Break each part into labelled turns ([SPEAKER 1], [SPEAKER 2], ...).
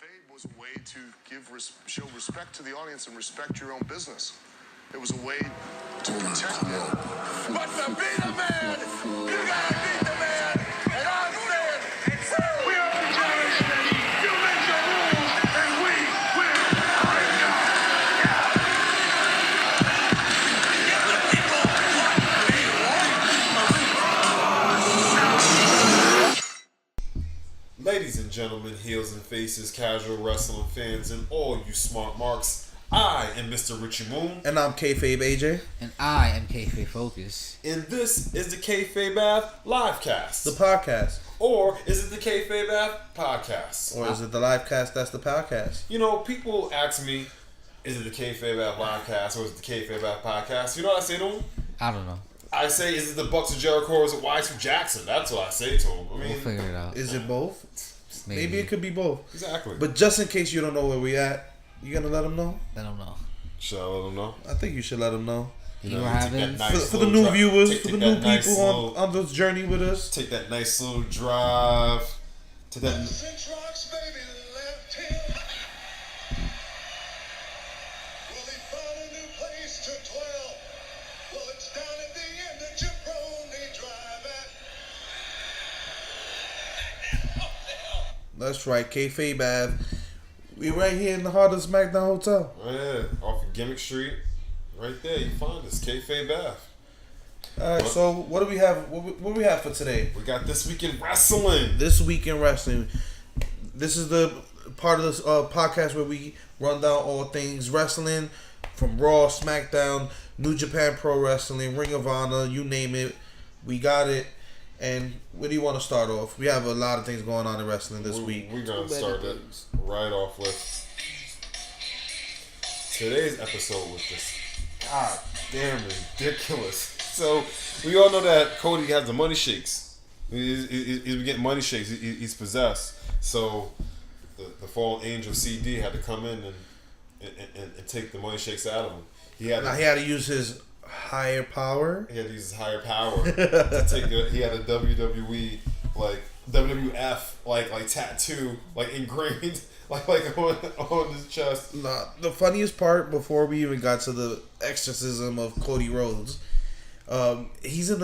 [SPEAKER 1] Kayfabe was a way to show respect to the audience and respect your own business. It was a way to protect you.
[SPEAKER 2] But to be the man, you gotta beat the man. And I'm saying, we are the generation. You make your rules, and we will.
[SPEAKER 3] Ladies and gentlemen, heels and faces, casual wrestling fans, and all you smart marks, I am Mr. Richie Moon.
[SPEAKER 4] And I'm Kayfabe AJ.
[SPEAKER 5] And I am Kayfabe Focus.
[SPEAKER 3] And this is the Kayfabe Livecast.
[SPEAKER 4] The podcast.
[SPEAKER 3] Or is it the Kayfabe Podcast?
[SPEAKER 4] Or is it the livecast that's the podcast?
[SPEAKER 3] You know, people ask me, is it the Kayfabe Livecast or is it the Kayfabe Podcast? You know what I say to them?
[SPEAKER 5] I don't know.
[SPEAKER 3] I say, is it the Bucks of Jericho or is it Y2 Jackson? That's what I say to them. I mean,
[SPEAKER 5] We'll figure it out.
[SPEAKER 4] Is it both? Maybe it could be both.
[SPEAKER 3] Exactly.
[SPEAKER 4] But just in case you don't know where we at, you gonna let them know?
[SPEAKER 5] I don't know.
[SPEAKER 3] Should I let them know?
[SPEAKER 4] I think you should let them know.
[SPEAKER 5] You know, having
[SPEAKER 4] For the new viewers, for the new people on this journey with us.
[SPEAKER 3] Take that nice little drive. Take that.
[SPEAKER 2] Six rocks, baby, left him. Well, he found a new place to dwell. Well, it's down at the end of Jabroni Drive at.
[SPEAKER 4] That's right, Kayfabe Ave. We right here in the heart of SmackDown Hotel.
[SPEAKER 3] Oh, yeah, off of Gimmick Street. Right there, you find us, Kayfabe Ave.
[SPEAKER 4] Alright, so what do we have? What we have for today?
[SPEAKER 3] We got This Week in Wrestling.
[SPEAKER 4] This Week in Wrestling. This is the part of this podcast where we run down all things wrestling, from Raw, SmackDown, New Japan Pro Wrestling, Ring of Honor, you name it. We got it. And where do you want to start off? We have a lot of things going on in wrestling this week.
[SPEAKER 3] We're going to start it right off with today's episode was just goddamn ridiculous. So, we all know that Cody has the money shakes. He's been getting money shakes. He's possessed. So, the fallen angel CD had to come in and take the money shakes out of him. He had
[SPEAKER 4] to use his higher power.
[SPEAKER 3] He had to use his higher power to take it. He had a WWE WWF like tattoo engraved on his chest.
[SPEAKER 4] Nah, the funniest part before we even got to the exorcism of Cody Rhodes, he's in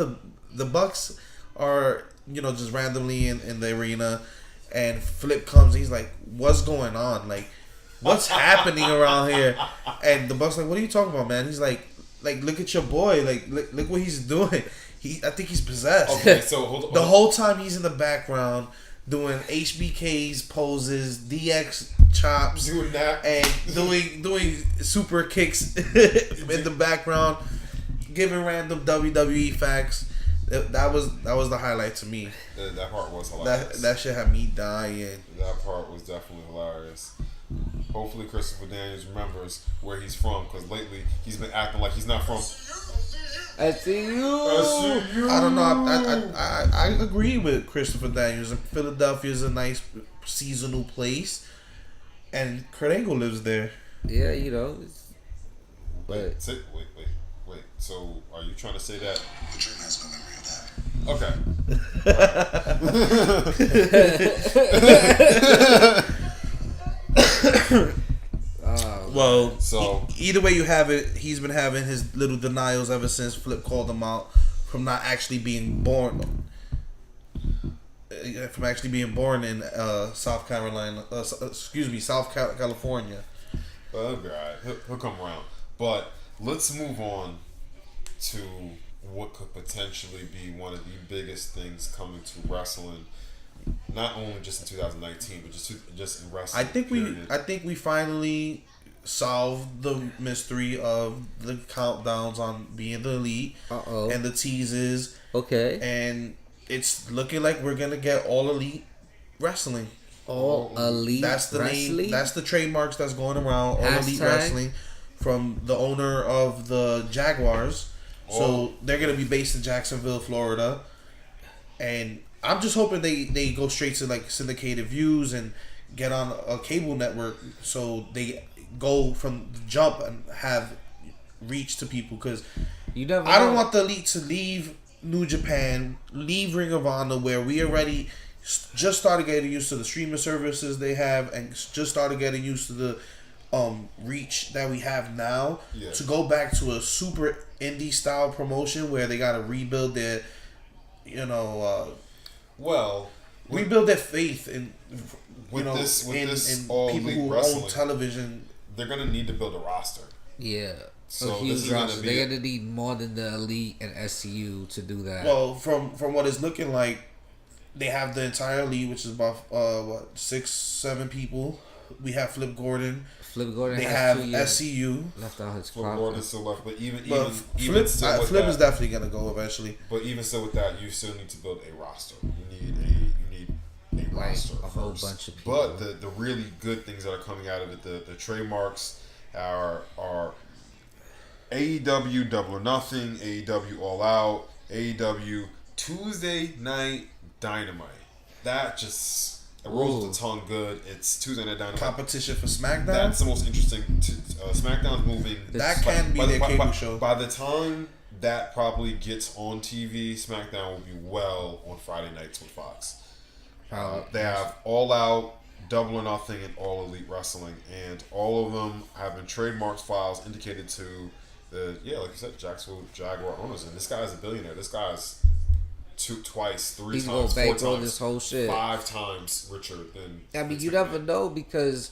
[SPEAKER 4] the Bucks are just randomly in the arena, and Flip comes. He's like, "What's going on? Like, what's happening around here?" And the Bucks like, "What are you talking about, man?" He's like, look at your boy. Like, look what he's doing. I think he's possessed.
[SPEAKER 3] Okay, so hold on.
[SPEAKER 4] The whole time he's in the background doing HBK's poses, DX chops,
[SPEAKER 3] doing that,
[SPEAKER 4] and doing super kicks in the background, giving random WWE facts. That was the highlight to me.
[SPEAKER 3] That part was hilarious.
[SPEAKER 4] That shit had me dying.
[SPEAKER 3] That part was definitely hilarious. Hopefully Christopher Daniels remembers where he's from, because lately he's been acting like he's not from.
[SPEAKER 5] I see you.
[SPEAKER 4] I don't know. I agree with Christopher Daniels. Philadelphia is a nice seasonal place, and Kurt Angle lives there.
[SPEAKER 5] Yeah,
[SPEAKER 3] Wait. So, are you trying to say that?
[SPEAKER 1] The dream has no memory of that.
[SPEAKER 4] Okay. Well, so either way you have it, he's been having his little denials ever since Flip called him out from not actually being born. From actually being born in South Carolina. South California.
[SPEAKER 3] Well, that'll be alright. He'll come around. But let's move on to what could potentially be one of the biggest things coming to wrestling. Not only just in 2019, but just in wrestling.
[SPEAKER 4] I think we finally solved the mystery of the countdowns on being the elite and the teases.
[SPEAKER 5] Okay.
[SPEAKER 4] And it's looking like we're gonna get all elite wrestling.
[SPEAKER 5] All elite.
[SPEAKER 4] That's the
[SPEAKER 5] wrestling?
[SPEAKER 4] name. That's the trademarks that's going around. All elite wrestling from the owner of the Jaguars. So they're gonna be based in Jacksonville, Florida, and I'm just hoping they go straight to like syndicated views and get on a cable network, so they go from the jump and have reach to people. Because I don't want the elite to leave New Japan, leave Ring of Honor, where we already just started getting used to the streaming services they have, and just started getting used to the reach that we have now.
[SPEAKER 3] Yeah.
[SPEAKER 4] To go back to a super indie style promotion where they got to rebuild their, rebuild their faith in,
[SPEAKER 3] this
[SPEAKER 4] in
[SPEAKER 3] all
[SPEAKER 4] people
[SPEAKER 3] elite
[SPEAKER 4] who
[SPEAKER 3] wrestling,
[SPEAKER 4] own television.
[SPEAKER 3] they're gonna need to build a roster.
[SPEAKER 5] Yeah.
[SPEAKER 3] So
[SPEAKER 5] A
[SPEAKER 3] this
[SPEAKER 5] huge
[SPEAKER 3] is gonna
[SPEAKER 5] roster.
[SPEAKER 3] be
[SPEAKER 5] They're gonna need more than the Elite and SCU to do that.
[SPEAKER 4] Well, from what it's looking like, they have the entire league, which is about 6-7 people. We have Flip Gordon.
[SPEAKER 5] Flip Gordon
[SPEAKER 4] They
[SPEAKER 5] has
[SPEAKER 4] have
[SPEAKER 5] 2 years
[SPEAKER 4] SCU.
[SPEAKER 5] left out his
[SPEAKER 3] Flip
[SPEAKER 5] clock.
[SPEAKER 3] Gordon still left, but even
[SPEAKER 4] Flip,
[SPEAKER 3] still with
[SPEAKER 4] Flip
[SPEAKER 3] that,
[SPEAKER 4] is definitely gonna go eventually.
[SPEAKER 3] But even so, with that, you still need to build a roster. You need a
[SPEAKER 5] Like,
[SPEAKER 3] roster
[SPEAKER 5] a whole
[SPEAKER 3] first.
[SPEAKER 5] bunch of people.
[SPEAKER 3] But the really good things that are coming out of it, the trademarks are AEW Double or Nothing, AEW All Out, AEW Tuesday Night Dynamite. That just it rolls the tongue good. It's Tuesday Night Dynamite.
[SPEAKER 4] Competition for SmackDown.
[SPEAKER 3] That's the most interesting. SmackDown's moving.
[SPEAKER 4] That can be their cable show.
[SPEAKER 3] By the time that probably gets on TV, SmackDown will be well on Friday nights with Fox. They have All Out, Double or Nothing, and All Elite Wrestling, and all of them have been trademarks files indicated to the like you said, Jacksonville Jaguar owners. And this guy's a billionaire. This guy's twice, 3
[SPEAKER 5] He's
[SPEAKER 3] times,
[SPEAKER 5] gonna
[SPEAKER 3] 4
[SPEAKER 5] bankroll
[SPEAKER 3] times,
[SPEAKER 5] this whole shit.
[SPEAKER 3] 5 times richer than.
[SPEAKER 5] I mean,
[SPEAKER 3] Vince
[SPEAKER 5] you never
[SPEAKER 3] McMahon.
[SPEAKER 5] know because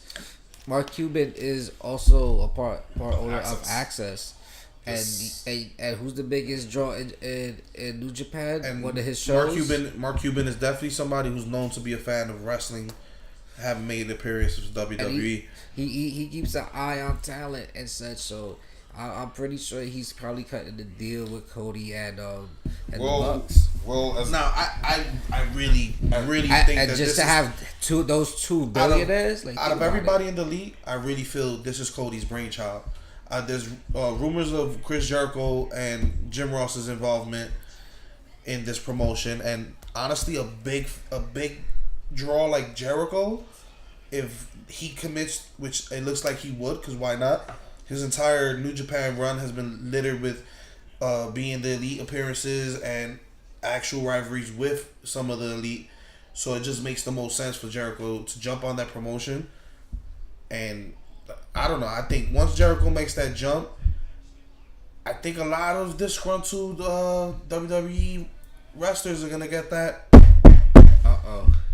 [SPEAKER 5] Mark Cuban is also a part owner of Access. And who's the biggest draw in New Japan?
[SPEAKER 4] And
[SPEAKER 5] one of his shows.
[SPEAKER 4] Mark Cuban is definitely somebody who's known to be a fan of wrestling. Having made appearances with WWE.
[SPEAKER 5] He keeps an eye on talent and such. So I'm pretty sure he's probably cutting the deal with Cody and the Bucks.
[SPEAKER 3] Well,
[SPEAKER 4] Now I really think
[SPEAKER 5] And
[SPEAKER 4] that
[SPEAKER 5] just to have those two billionaires,
[SPEAKER 4] out of everybody in the league, I really feel this is Cody's brainchild. There's rumors of Chris Jericho and Jim Ross's involvement in this promotion, and honestly, a big draw like Jericho, if he commits, which it looks like he would, because why not? His entire New Japan run has been littered with being the elite appearances and actual rivalries with some of the elite, so it just makes the most sense for Jericho to jump on that promotion. And I don't know, I think once Jericho makes that jump, I think a lot of disgruntled WWE wrestlers are gonna get that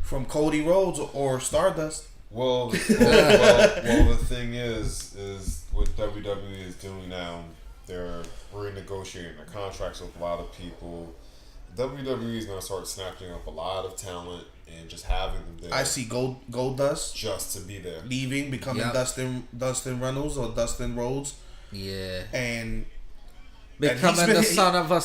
[SPEAKER 4] from Cody Rhodes or Stardust.
[SPEAKER 3] Well, the thing is what WWE is doing now. They're renegotiating their contracts with a lot of people. WWE is going to start snapping up a lot of talent and just having them there.
[SPEAKER 4] I see Goldust
[SPEAKER 3] just to be there,
[SPEAKER 4] leaving, becoming Dustin Reynolds or Dustin Rhodes.
[SPEAKER 5] Yeah,
[SPEAKER 4] and
[SPEAKER 5] becoming the son of a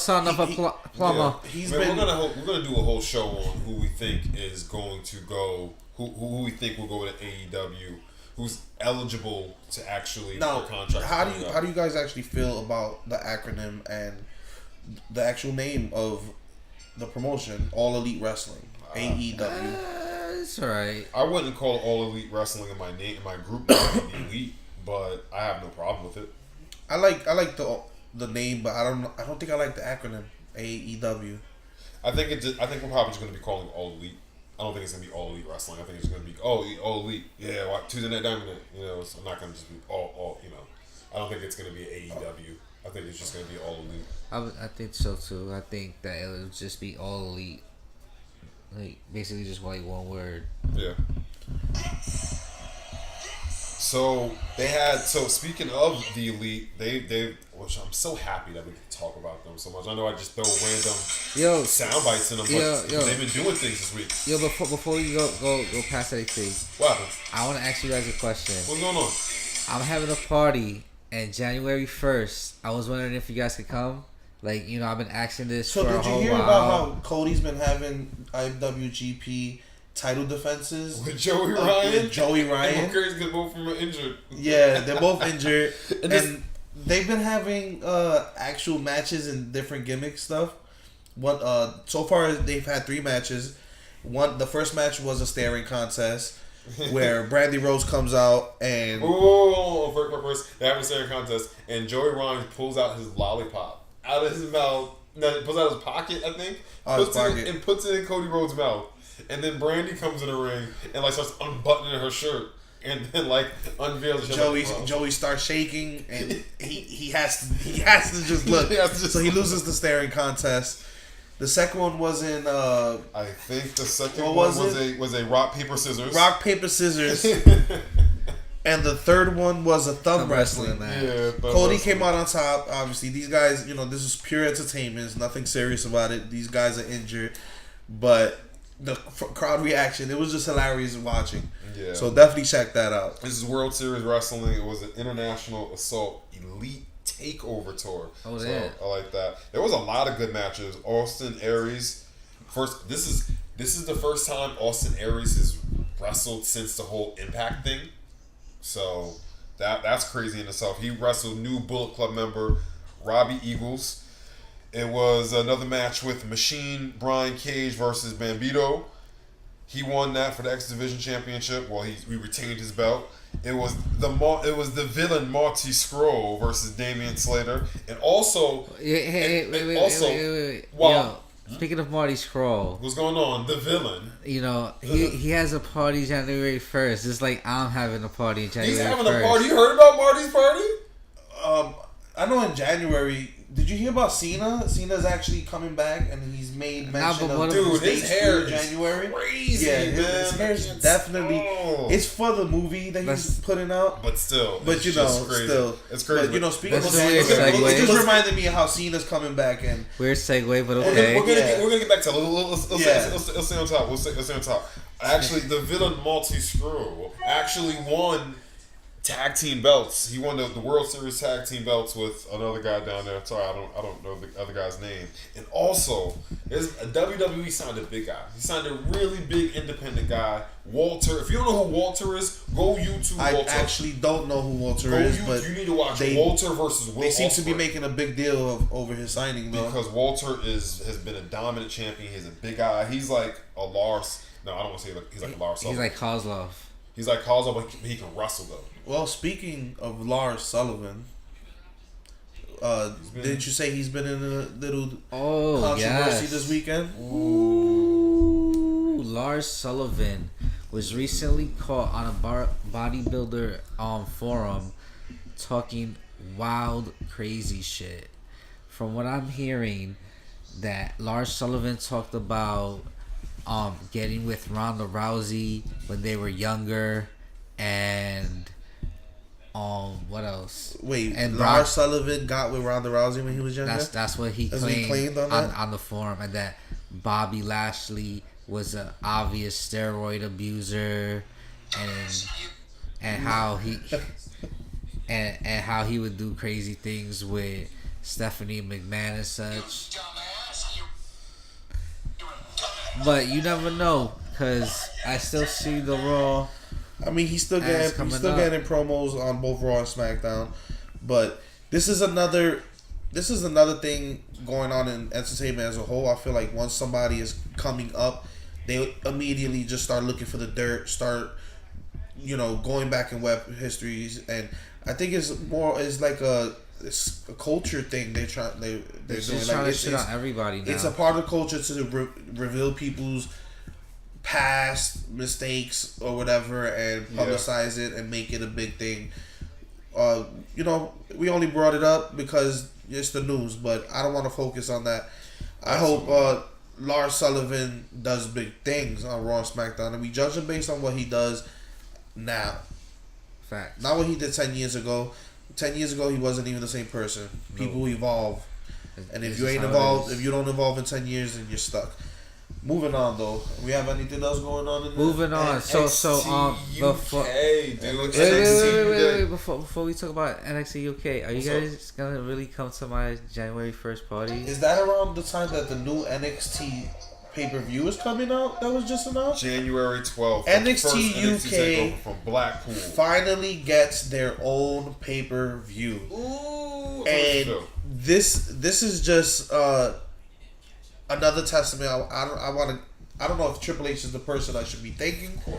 [SPEAKER 5] plumber.
[SPEAKER 3] Yeah. We're gonna do a whole show on who we think is going to go, who we think will go to AEW, who's eligible to actually
[SPEAKER 4] now.
[SPEAKER 3] for contract.
[SPEAKER 4] How do you guys actually feel about the acronym and the actual name of the promotion, All Elite Wrestling, AEW?
[SPEAKER 5] It's alright.
[SPEAKER 3] I wouldn't call it All Elite Wrestling in my group name Elite, but I have no problem with it.
[SPEAKER 4] I like the name, but I don't think I like the acronym AEW.
[SPEAKER 3] I think we're probably just going to be calling it All Elite. I don't think it's going to be All Elite Wrestling. I think it's going to be All Elite. Yeah, like Tuesday Night Dynamite. It's not going to just be all. I don't think it's going to be AEW. I think it's just going to be All Elite.
[SPEAKER 5] I think so too. I think that it would just be All Elite, like basically just like one word.
[SPEAKER 3] Yeah. So speaking of the Elite, which I'm so happy that we can talk about them so much. I know I just throw random sound bites in them, but they've been doing things this week.
[SPEAKER 5] Yo, before you go past anything,
[SPEAKER 3] What happened?
[SPEAKER 5] I want to ask you guys a question.
[SPEAKER 3] What's going on?
[SPEAKER 5] I'm having a party and January 1st. I was wondering if you guys could come. Like, I've been asking this
[SPEAKER 4] So
[SPEAKER 5] for a
[SPEAKER 4] did you
[SPEAKER 5] whole
[SPEAKER 4] hear
[SPEAKER 5] while.
[SPEAKER 4] about how Cody's been having IWGP title defenses
[SPEAKER 3] With Joey Ryan?
[SPEAKER 4] With Joey Ryan.
[SPEAKER 3] And Curry's gonna both from injured.
[SPEAKER 4] Yeah, they're both injured,
[SPEAKER 3] And
[SPEAKER 4] and they've been having actual matches and different gimmick stuff. So far they've had 3 matches. The first match was a staring contest where Brandy Rose comes out and
[SPEAKER 3] First, they have a staring contest, and Joey Ryan pulls out his lollipop out of his mouth. No, he pulls out his pocket, I think.
[SPEAKER 4] His pocket.
[SPEAKER 3] And puts it in Cody Rhodes' mouth. and then Brandy comes in the ring and like starts unbuttoning her shirt. And then like unveils
[SPEAKER 4] Joey starts shaking and he has to just look. So he loses the staring contest. The second one was in
[SPEAKER 3] I think the second one was a rock paper scissors.
[SPEAKER 4] Rock paper scissors. And the third one was a thumb wrestling match.
[SPEAKER 3] Yeah,
[SPEAKER 4] Cody came out on top. Obviously, these guys, this is pure entertainment. There's nothing serious about it. These guys are injured, but the crowd reaction, it was just hilarious watching.
[SPEAKER 3] Yeah.
[SPEAKER 4] So definitely check that out.
[SPEAKER 3] This is World Series Wrestling. It was an International Assault Elite Takeover Tour.
[SPEAKER 5] Oh,
[SPEAKER 3] so
[SPEAKER 5] yeah.
[SPEAKER 3] I like that. There was a lot of good matches. Austin Aries. First, this is the first time Austin Aries has wrestled since the whole Impact thing. So that's crazy in itself. He wrestled new Bullet Club member Robbie Eagles. It was another match with Machine Brian Cage versus Bambito. He won that for the X Division Championship. Well, we retained his belt. It was the villain Marty Scurll versus Damian Slater, and also
[SPEAKER 5] wait.
[SPEAKER 3] Wow.
[SPEAKER 5] Speaking of Marty Scurll,
[SPEAKER 3] What's going on? The villain.
[SPEAKER 5] He has a party January 1st. Just like I'm having a party January 1st.
[SPEAKER 3] He's having a party. You heard about Marty's party?
[SPEAKER 4] I know in January. Did you hear about Cena? Cena's actually coming back, and he's made mention of
[SPEAKER 3] his hair
[SPEAKER 4] in January.
[SPEAKER 3] Crazy,
[SPEAKER 4] yeah,
[SPEAKER 3] man.
[SPEAKER 4] his hair's definitely. It's for the movie that he's putting out.
[SPEAKER 3] But still,
[SPEAKER 4] But
[SPEAKER 3] it's crazy.
[SPEAKER 4] But speaking of
[SPEAKER 5] segue.
[SPEAKER 4] it just reminded me of how Cena's coming back, and
[SPEAKER 5] Weird segue, but okay.
[SPEAKER 3] We're gonna get back to it. Let's stay on top. Let's stay on top. Actually, the villain Marty Scurll actually won tag team belts. He won the World Series tag team belts with another guy down there. Sorry, I don't know the other guy's name. And also, there's a WWE signed a big guy. He signed a really big independent guy, Walter. If you don't know who Walter is, go YouTube Walter.
[SPEAKER 4] I actually don't know who Walter is, but
[SPEAKER 3] you need to watch Walter versus Will.
[SPEAKER 4] They seem to be making a big deal over his signing, though.
[SPEAKER 3] Because Walter has been a dominant champion. He's a big guy. He's like a Lars. No, I don't want to say he's like a Lars.
[SPEAKER 5] He's like Kozlov.
[SPEAKER 3] He's like Kozlov, but he can wrestle though.
[SPEAKER 4] Well, speaking of Lars Sullivan, didn't you say he's been in a little controversy this weekend?
[SPEAKER 5] Ooh, Lars Sullivan was recently caught on a bodybuilder forum talking wild, crazy shit. From what I'm hearing, that Lars Sullivan talked about getting with Ronda Rousey when they were younger, and what else?
[SPEAKER 4] Wait,
[SPEAKER 5] and
[SPEAKER 4] Lars Sullivan got with Ronda Rousey when he was younger?
[SPEAKER 5] That's what he claimed on the forum, and that Bobby Lashley was an obvious steroid abuser, and how he and how he would do crazy things with Stephanie McMahon and such. But you never know, because I still see the Raw.
[SPEAKER 4] I mean, he's still getting promos on both Raw and SmackDown. But this is another thing going on in entertainment as a whole. I feel like once somebody is coming up, they immediately just start looking for the dirt, start going back in web histories, and I think it's like a culture thing. They're doing
[SPEAKER 5] just trying to shit on everybody now.
[SPEAKER 4] It's a part of culture to reveal people's past mistakes or whatever and publicize it and make it a big thing. We only brought it up because it's the news, but I don't want to focus on that. I hope Lars Sullivan does big things on Raw and SmackDown, and we judge him based on what he does now.
[SPEAKER 5] Facts.
[SPEAKER 4] Not what he did 10 years ago. 10 years ago, he wasn't even the same person. People evolve. And if you don't evolve in 10 years, then you're stuck. Moving on, though. We have anything else going on in there?
[SPEAKER 5] Moving on. Before we talk about NXT UK, are you guys gonna really come to my January 1st party?
[SPEAKER 4] Is that around the time that the new NXT pay-per-view is coming out that was just announced?
[SPEAKER 3] January 12th.
[SPEAKER 4] NXT UK
[SPEAKER 3] from Blackpool
[SPEAKER 4] finally gets their own pay-per-view.
[SPEAKER 3] Ooh,
[SPEAKER 4] and this is just another testament. I don't know if Triple H is the person I should be thanking for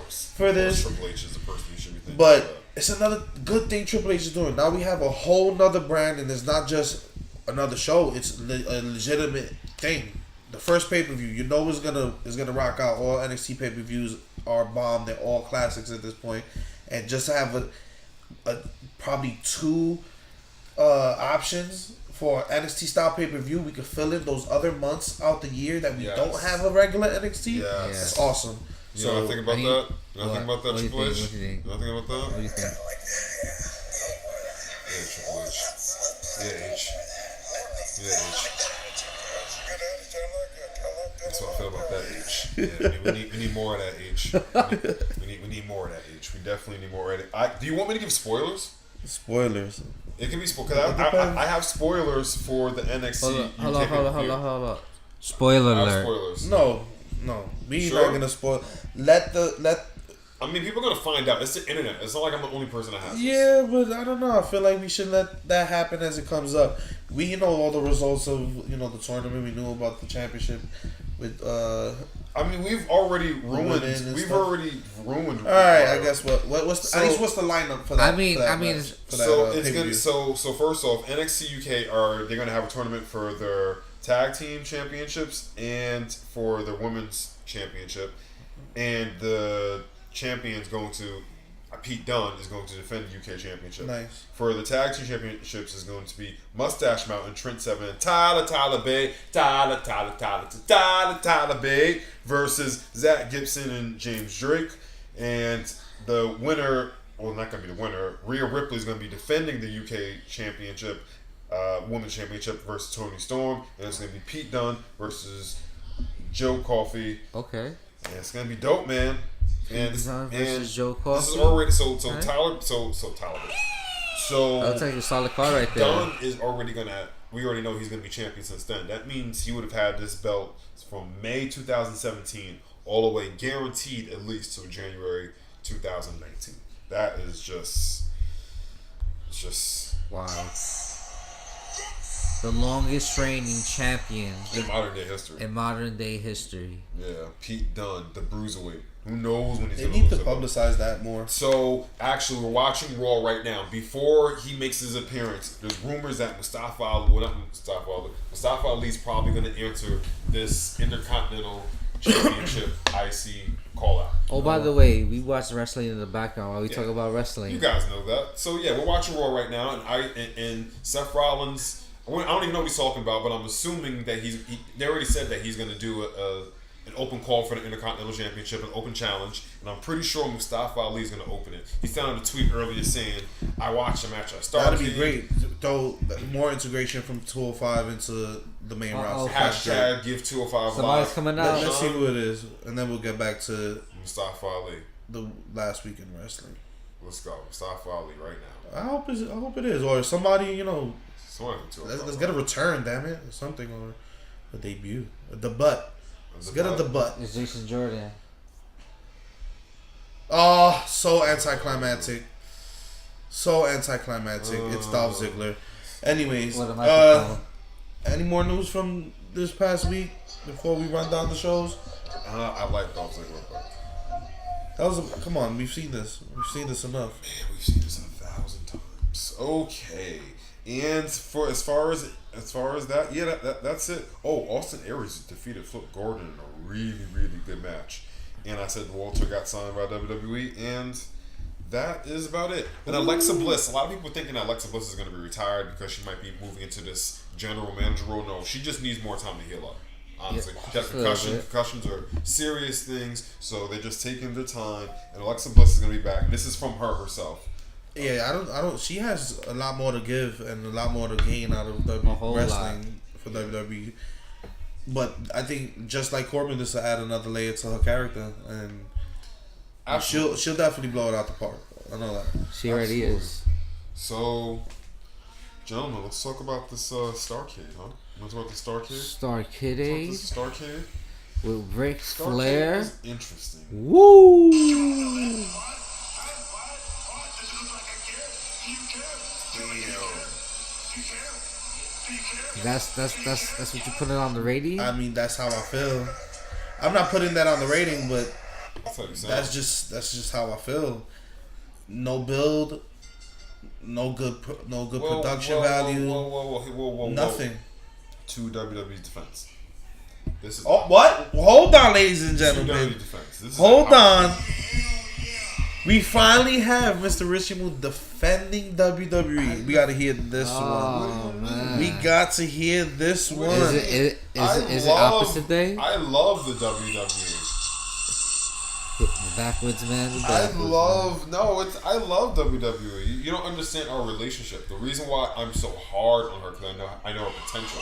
[SPEAKER 4] this.
[SPEAKER 3] Triple H is the person you should be thanking.
[SPEAKER 4] But it's another good thing Triple H is doing. Now we have a whole nother brand, and it's not just another show. It's a legitimate thing. the first pay per view, you know, is gonna rock out. All NXT pay per views are bomb. They're all classics at this point, and just to have a probably two options for NXT style pay per view, we could fill in those other months out the year that we don't have a regular NXT.
[SPEAKER 3] Yes.
[SPEAKER 4] It's awesome.
[SPEAKER 3] You know, I think about that. You know, think about that,
[SPEAKER 5] What do you
[SPEAKER 3] Triple H.
[SPEAKER 5] think? What do you think?
[SPEAKER 3] You know, think about that.
[SPEAKER 5] What do you think?
[SPEAKER 3] Yeah, Triple H. Yeah, H. Yeah, H. That's what I feel about that H. Yeah, we need more of that H. We need more of that H. We definitely need more of it. Do you want me to give spoilers?
[SPEAKER 4] Spoilers.
[SPEAKER 3] It can be spoilers because I have spoilers for the NXT.
[SPEAKER 5] Hold on. Spoiler
[SPEAKER 3] I have
[SPEAKER 5] alert.
[SPEAKER 3] spoilers.
[SPEAKER 4] No. We
[SPEAKER 3] Sure?
[SPEAKER 4] not gonna spoil.
[SPEAKER 3] I mean, people are gonna find out. It's the internet. It's not like I'm the only person that has this.
[SPEAKER 4] Yeah, but I don't know. I feel like we should let that happen as it comes up. We know all the results of the tournament. We knew about the championship with.
[SPEAKER 3] I mean, we've already ruined.
[SPEAKER 4] All right, I guess what's at least what's the lineup for that?
[SPEAKER 3] So first off, NXT UK they're gonna have a tournament for their tag team championships and for their women's championship, and the champion's going to Pete Dunne is going to defend the UK championship.
[SPEAKER 4] Nice.
[SPEAKER 3] For the tag team championships is going to be Mustache Mountain, Trent Seven, and Tyler Bay versus Zach Gibson and James Drake. And the winner, well, not going to be the winner, Rhea Ripley is going to be defending the UK championship, women's championship versus Toni Storm. And it's going to be Pete Dunne versus Joe Coffey.
[SPEAKER 5] Okay.
[SPEAKER 3] And it's going to be dope, man. And
[SPEAKER 5] versus Joe Coffey.
[SPEAKER 3] This is already
[SPEAKER 5] Right.
[SPEAKER 3] Tyler. So
[SPEAKER 5] I'll take a solid card right there.
[SPEAKER 3] Dunn is already gonna. We already know he's gonna be champion since then. That means he would have had this belt from May 2017 all the way guaranteed at least till January 2019. That is just. It's just
[SPEAKER 5] wow. The longest reigning champion
[SPEAKER 3] in modern day history. Yeah, Pete Dunne, the bruiserweight. Who knows when he's going to lose?
[SPEAKER 4] They need to publicize that more.
[SPEAKER 3] So, actually, we're watching Raw right now. Before he makes his appearance, there's rumors that Mustafa Ali's probably going to enter this Intercontinental Championship IC call-out.
[SPEAKER 5] Oh, by the way, we watch wrestling in the background while we talk about wrestling.
[SPEAKER 3] You guys know that. So, yeah, we're watching Raw right now, and Seth Rollins... I don't even know what he's talking about, but I'm assuming that they already said that he's going to do an open call for the Intercontinental Championship, an open challenge, and I'm pretty sure Mustafa Ali is going to open it. He sent out a tweet earlier saying, "I watched the match. I started."
[SPEAKER 4] That'd be great. Throw more integration from 205 into the main roster.
[SPEAKER 3] Hashtag give 205
[SPEAKER 5] Somebody's coming out.
[SPEAKER 4] Let's see who it is, and then we'll get back to
[SPEAKER 3] Mustafa Ali.
[SPEAKER 4] The last week in wrestling.
[SPEAKER 3] Let's go, Mustafa Ali right now.
[SPEAKER 4] I hope it is, or somebody let's get a return, damn it, or something, or a debut, a debut. Let's get a debut.
[SPEAKER 5] It's Jason Jordan.
[SPEAKER 4] Oh, so anticlimactic. It's Dolph Ziggler. Anyways, any more news from this past week before we run down the shows?
[SPEAKER 3] I like Dolph Ziggler.
[SPEAKER 4] Come on, we've seen this. We've seen this enough.
[SPEAKER 3] Man, we've seen this 1,000 times. Okay. And as far as that, that's it. Oh, Austin Aries defeated Flip Gordon in a really, really good match. And I said Walter got signed by WWE, and that is about it. And Alexa Bliss, a lot of people thinking that Alexa Bliss is going to be retired because she might be moving into this general manager role. No, she just needs more time to heal up. Honestly, she has concussions are serious things, so they're just taking their time. And Alexa Bliss is going to be back. This is from her herself.
[SPEAKER 4] Yeah, I don't. She has a lot more to give and a lot more to gain out of wrestling for WWE. But I think just like Corbin, this will add another layer to her character, and she'll definitely blow it out the park. I know that.
[SPEAKER 5] She already is.
[SPEAKER 3] So, gentlemen, let's talk about this Starrcade, huh? Let's talk about the Starrcade.
[SPEAKER 5] Starrcade with Ric Flair.
[SPEAKER 3] Is interesting.
[SPEAKER 5] Woo! That's what you put it on the rating.
[SPEAKER 4] I mean, that's how I feel. I'm not putting that on the rating, but that's just how I feel. No build, no good production value.
[SPEAKER 3] Whoa.
[SPEAKER 4] Nothing.
[SPEAKER 3] To WWE's defense, This is
[SPEAKER 4] Oh, what? Hold on, ladies and gentlemen.
[SPEAKER 3] defense. This is
[SPEAKER 4] Hold on. We finally have Mr. Rishimu defending WWE. We got to hear this one.
[SPEAKER 5] Man.
[SPEAKER 4] We got to hear this one.
[SPEAKER 5] Is it opposite day?
[SPEAKER 3] I love the WWE.
[SPEAKER 5] The backwards man.
[SPEAKER 3] I love WWE. You don't understand our relationship. The reason why I'm so hard on her because I know her potential,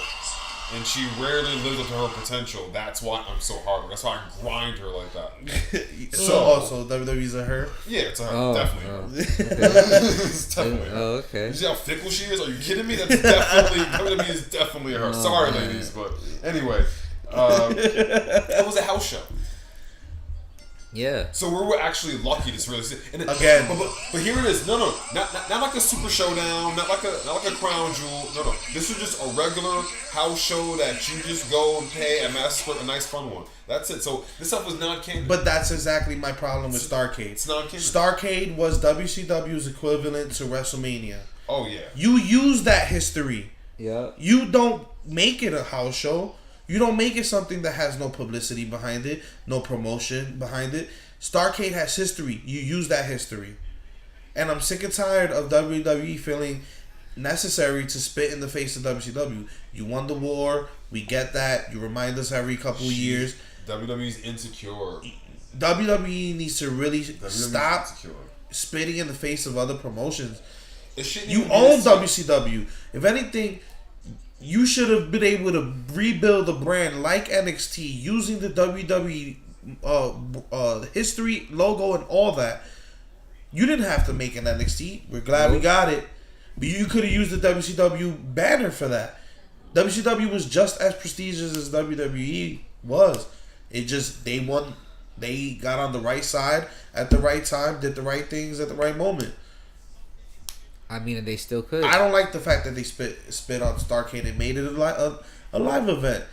[SPEAKER 3] and she rarely lives up to her potential. That's why I'm so hard on her. That's why I grind her like that.
[SPEAKER 4] So WWE's a her?
[SPEAKER 3] Yeah, it's a her. Definitely her.
[SPEAKER 5] Okay.
[SPEAKER 3] It's definitely her.
[SPEAKER 5] Oh, okay.
[SPEAKER 3] You see how fickle she is? Are you kidding me? That's definitely WWE is definitely her. Sorry,
[SPEAKER 5] man.
[SPEAKER 3] ladies, but anyway, it was a house show.
[SPEAKER 5] Yeah.
[SPEAKER 3] So we were actually lucky to really see. And
[SPEAKER 4] Again.
[SPEAKER 3] but here it is. No, not like a super showdown. Not like a crown jewel. No. This is just a regular house show that you just go and pay and master a nice fun one. That's it. So this stuff was non-canon.
[SPEAKER 4] But that's exactly my problem with Starrcade.
[SPEAKER 3] It's non-canon.
[SPEAKER 4] Starrcade was WCW's equivalent to WrestleMania.
[SPEAKER 3] Oh yeah.
[SPEAKER 4] You use that history.
[SPEAKER 5] Yeah.
[SPEAKER 4] You don't make it a house show. You don't make it something that has no publicity behind it, no promotion behind it. Starrcade has history. You use that history. And I'm sick and tired of WWE feeling necessary to spit in the face of WCW. You won the war. We get that. You remind us every couple of years.
[SPEAKER 3] WWE's insecure.
[SPEAKER 4] WWE needs to really
[SPEAKER 3] WWE's
[SPEAKER 4] stop
[SPEAKER 3] insecure.
[SPEAKER 4] spitting in the face of other promotions.
[SPEAKER 3] It shouldn't
[SPEAKER 4] You
[SPEAKER 3] even be
[SPEAKER 4] own
[SPEAKER 3] the same.
[SPEAKER 4] WCW. If anything, you should have been able to rebuild the brand like NXT using the WWE history, logo, and all that. You didn't have to make an NXT. We're glad we got it. But you could have used the WCW banner for that. WCW was just as prestigious as WWE was. It just, they won. They got on the right side at the right time, did the right things at the right moment.
[SPEAKER 5] I mean, and they still could.
[SPEAKER 4] I don't like the fact that they spit on Starrcade and made it a live event.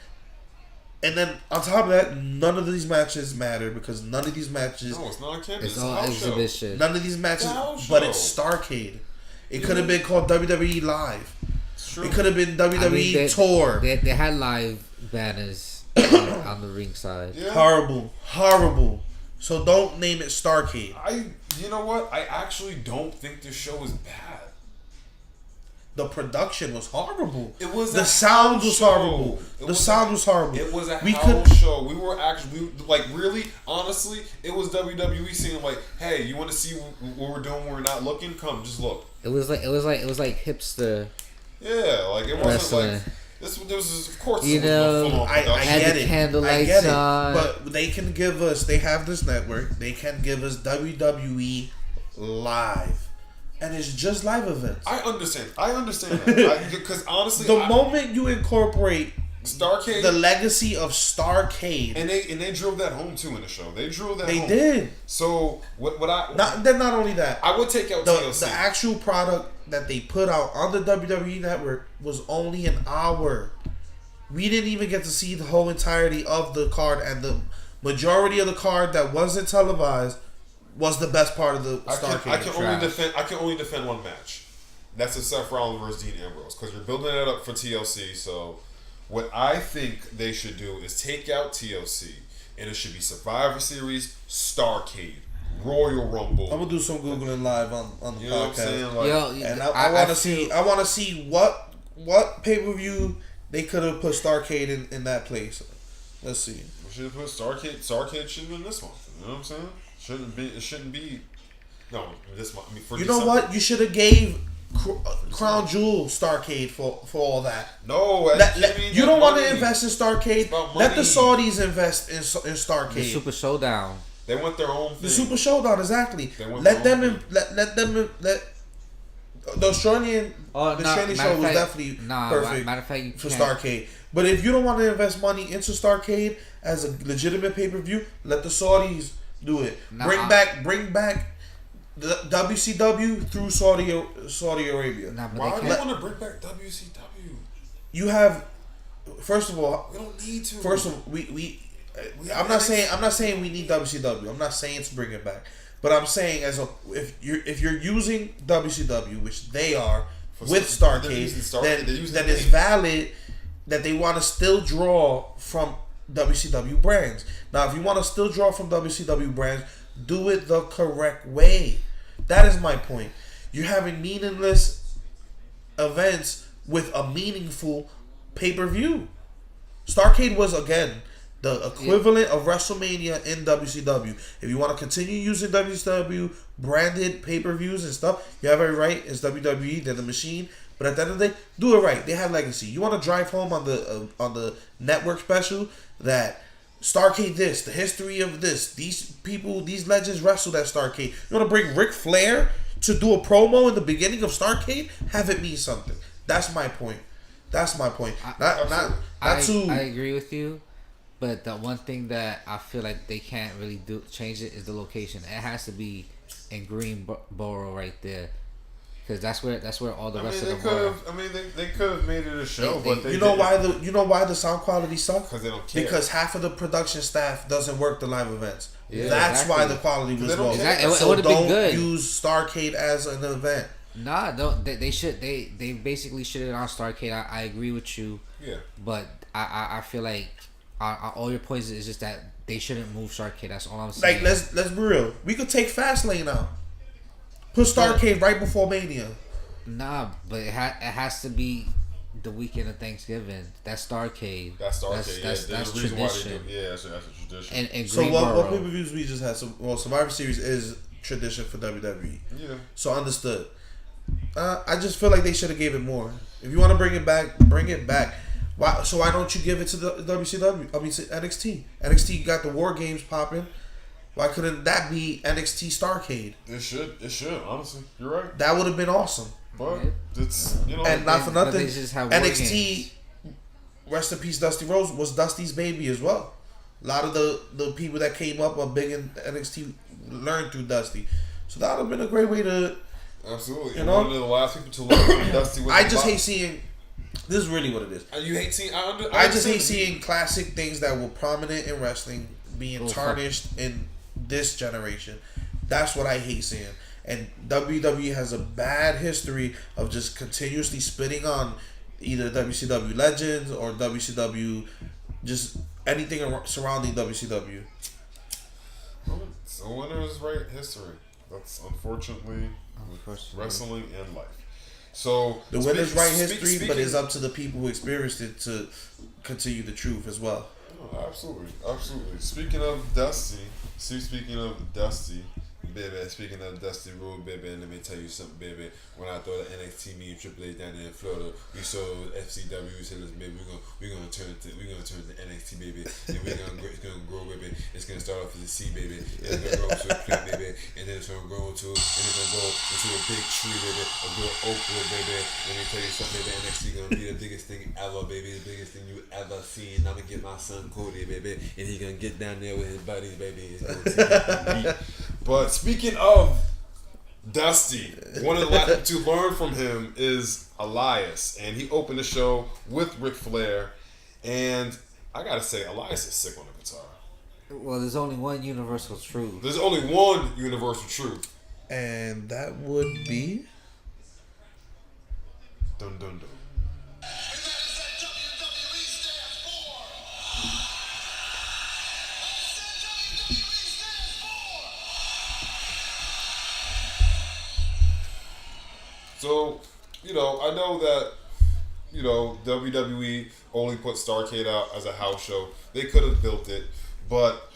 [SPEAKER 4] And then on top of that, none of these matches matter because none of these matches.
[SPEAKER 3] No, it's not canon.
[SPEAKER 5] It's
[SPEAKER 3] It's
[SPEAKER 5] all
[SPEAKER 3] a house show.
[SPEAKER 5] exhibition.
[SPEAKER 4] None of these matches,
[SPEAKER 3] It's a house
[SPEAKER 4] but
[SPEAKER 3] show.
[SPEAKER 4] it's Starrcade. It could have been called WWE Live.
[SPEAKER 3] It's true.
[SPEAKER 4] It could have been WWE
[SPEAKER 5] I mean,
[SPEAKER 4] Tour.
[SPEAKER 5] They had live banners on the ringside.
[SPEAKER 3] Yeah.
[SPEAKER 4] Horrible. So don't name it Starrcade.
[SPEAKER 3] You know what? I actually don't think this show is bad.
[SPEAKER 4] The production was horrible.
[SPEAKER 3] It was
[SPEAKER 4] the
[SPEAKER 3] a
[SPEAKER 4] sound
[SPEAKER 3] house
[SPEAKER 4] was
[SPEAKER 3] show.
[SPEAKER 4] horrible.
[SPEAKER 3] It
[SPEAKER 4] The
[SPEAKER 3] was
[SPEAKER 4] sound
[SPEAKER 3] a-
[SPEAKER 4] was horrible.
[SPEAKER 3] It was a
[SPEAKER 4] We
[SPEAKER 3] house show. We were actually really honestly. It was WWE saying like, "Hey, you want to see what we're doing? When we're not looking. Come, just look."
[SPEAKER 5] It was like hipster.
[SPEAKER 3] Yeah, like it wasn't
[SPEAKER 5] Wrestling.
[SPEAKER 3] like this was of course
[SPEAKER 5] You
[SPEAKER 3] it was
[SPEAKER 5] know,
[SPEAKER 3] no full-on
[SPEAKER 4] I
[SPEAKER 3] production.
[SPEAKER 5] Had
[SPEAKER 4] get
[SPEAKER 5] the
[SPEAKER 4] it.
[SPEAKER 5] candlelight
[SPEAKER 4] I get it.
[SPEAKER 5] on.
[SPEAKER 4] But they can give us. They have this network. They can give us WWE Live, and it's just live events.
[SPEAKER 3] I understand that because honestly,
[SPEAKER 4] The moment you incorporate
[SPEAKER 3] Starrcade
[SPEAKER 4] the legacy of Starrcade,
[SPEAKER 3] and they drove that home too in the show. They drove that.
[SPEAKER 4] they
[SPEAKER 3] home.
[SPEAKER 4] did.
[SPEAKER 3] So what I
[SPEAKER 4] Not only that.
[SPEAKER 3] I would take out
[SPEAKER 4] The
[SPEAKER 3] TLC.
[SPEAKER 4] actual product that they put out on the WWE network was only an hour. We didn't even get to see the whole entirety of the card, and the majority of the card that wasn't televised was the best part of the Starrcade.
[SPEAKER 3] I can only defend one match. That's the Seth Rollins versus Dean Ambrose because you're building it up for TLC. So what I think they should do is take out TLC and it should be Survivor Series, Starrcade, Royal Rumble.
[SPEAKER 4] I'm gonna do some googling live on the
[SPEAKER 3] You know what I'm
[SPEAKER 4] podcast,
[SPEAKER 3] saying? Like,
[SPEAKER 5] Yo,
[SPEAKER 4] and I want to see. I want to see what pay per view they could have put Starrcade in that place. Let's see.
[SPEAKER 3] we should have put Starrcade. Starrcade should have been this month. You know what I'm saying? It shouldn't be. No, this month. I mean, for
[SPEAKER 4] You know
[SPEAKER 3] December.
[SPEAKER 4] what? You should have gave Crown Jewel Starrcade for all that.
[SPEAKER 3] No,
[SPEAKER 4] You don't want to invest in Starrcade.
[SPEAKER 3] about
[SPEAKER 4] Let the
[SPEAKER 3] money.
[SPEAKER 4] Saudis invest in
[SPEAKER 5] the
[SPEAKER 4] Starrcade.
[SPEAKER 5] Super Showdown.
[SPEAKER 3] They want their own thing.
[SPEAKER 4] The Super Showdown, exactly.
[SPEAKER 3] They want
[SPEAKER 4] Let
[SPEAKER 3] their
[SPEAKER 4] them
[SPEAKER 3] own
[SPEAKER 4] let the Australian show was definitely perfect
[SPEAKER 5] Matter of fact, you
[SPEAKER 4] for
[SPEAKER 5] can't.
[SPEAKER 4] Starrcade. But if you don't want to invest money into Starrcade as a legitimate pay per view, let the Saudis do it.
[SPEAKER 5] Nah,
[SPEAKER 4] Bring back the WCW through Saudi Arabia.
[SPEAKER 5] Nah, but
[SPEAKER 3] Why
[SPEAKER 5] they
[SPEAKER 3] do you
[SPEAKER 5] can't.
[SPEAKER 3] want to bring back WCW?
[SPEAKER 4] You have, first of all,
[SPEAKER 3] We don't need to.
[SPEAKER 4] First of all, I'm not saying we need WCW. I'm not saying to bring it back. But I'm saying if you're using WCW, which they are with
[SPEAKER 3] they're using
[SPEAKER 4] Starrcade,
[SPEAKER 3] Starrcade, they're using
[SPEAKER 4] then
[SPEAKER 3] the
[SPEAKER 4] it's
[SPEAKER 3] name.
[SPEAKER 4] valid that they want to still draw from WCW brands. Now, if you want to still draw from WCW brands, do it the correct way. That is my point. You're having meaningless events with a meaningful pay-per-view. Starrcade was, again, the equivalent of WrestleMania in WCW. If you want to continue using WCW branded pay-per-views and stuff, you have every right. It's WWE, they're the machine. But at the end of the day, do it right. They have legacy. You want to drive home on the network special that Starrcade this, the history of this, these people, these legends wrestled at Starrcade. You want to bring Ric Flair to do a promo in the beginning of Starrcade? Have it mean something. That's my point.
[SPEAKER 5] I agree with you, but the one thing that I feel like they can't really change it is the location. It has to be in Greensboro right there, because that's where all the rest of them were.
[SPEAKER 3] They could have made it a show, but they
[SPEAKER 4] you know why the sound quality sucks?
[SPEAKER 3] Because they don't care.
[SPEAKER 4] Because half of the production staff doesn't work the live events.
[SPEAKER 5] Yeah,
[SPEAKER 4] that's why the quality was low.
[SPEAKER 5] It would have been good.
[SPEAKER 4] Use Starrcade as an event.
[SPEAKER 5] Nah, don't. They should. They basically should have on Starrcade. I agree with you.
[SPEAKER 3] Yeah.
[SPEAKER 5] But I feel like all your points is just that they shouldn't move Starrcade. That's all I'm saying.
[SPEAKER 4] Like let's be real. We could take Fastlane out. Put Starrcade right before Mania.
[SPEAKER 5] Nah, but it has to be the weekend of Thanksgiving. That's Starrcade.
[SPEAKER 3] That's
[SPEAKER 5] tradition.
[SPEAKER 3] That's a tradition.
[SPEAKER 5] And
[SPEAKER 4] So what pay-per-views we just had? Survivor Series is tradition for WWE.
[SPEAKER 3] Yeah.
[SPEAKER 4] So understood. I just feel like they should have gave it more. If you want to bring it back, bring it back. Why don't you give it to the WCW? I mean, to NXT. NXT got the War Games popping. Why couldn't that be NXT Starrcade?
[SPEAKER 3] It should. Honestly, you're right.
[SPEAKER 4] That would have been awesome.
[SPEAKER 3] But it's
[SPEAKER 4] and not for nothing.
[SPEAKER 5] NXT,
[SPEAKER 4] rest in peace, Dusty Rhodes was Dusty's baby as well. A lot of the people that came up are big in NXT learned through Dusty, so that would have been a great way to.
[SPEAKER 3] Absolutely.
[SPEAKER 4] You know,
[SPEAKER 3] one of the last people to learn from Dusty.
[SPEAKER 4] I just hate seeing. This is really what it is.
[SPEAKER 3] You hate seeing.
[SPEAKER 4] I just hate seeing classic things that were prominent in wrestling being tarnished in this generation. That's what I hate seeing. And WWE has a bad history of just continuously spitting on either WCW legends or WCW, just anything surrounding WCW.
[SPEAKER 3] So winners write history. That's unfortunately wrestling and life. So
[SPEAKER 4] the winners write history, but it's up to the people who experienced it to continue the truth as well.
[SPEAKER 3] Oh, absolutely. Speaking of Dusty, baby. Speaking of Dusty Rhodes, baby, and let me tell you something, baby. When I thought of NXT, me and Triple H down there in Florida, we saw FCW. We said, listen, baby, we're gonna turn to NXT, baby, and it's gonna grow, baby. It's gonna start off as a C, baby, and it's gonna grow into a plant, baby, and then it's gonna grow into a big tree, baby, a good oak wood, baby. Let me tell you something, baby. NXT gonna be the biggest thing ever, baby, the biggest thing you ever seen. I'm gonna get my son Cody, baby, and he gonna get down there with his buddies, baby. But speaking of Dusty, one of the last to learn from him is Elias, and he opened the show with Ric Flair, and I gotta say, Elias is sick on the guitar.
[SPEAKER 5] Well, there's only one universal truth.
[SPEAKER 3] There's only one universal truth,
[SPEAKER 4] and that would be
[SPEAKER 3] dun dun dun. So, I know that, WWE only put Starrcade out as a house show. They could have built it, but,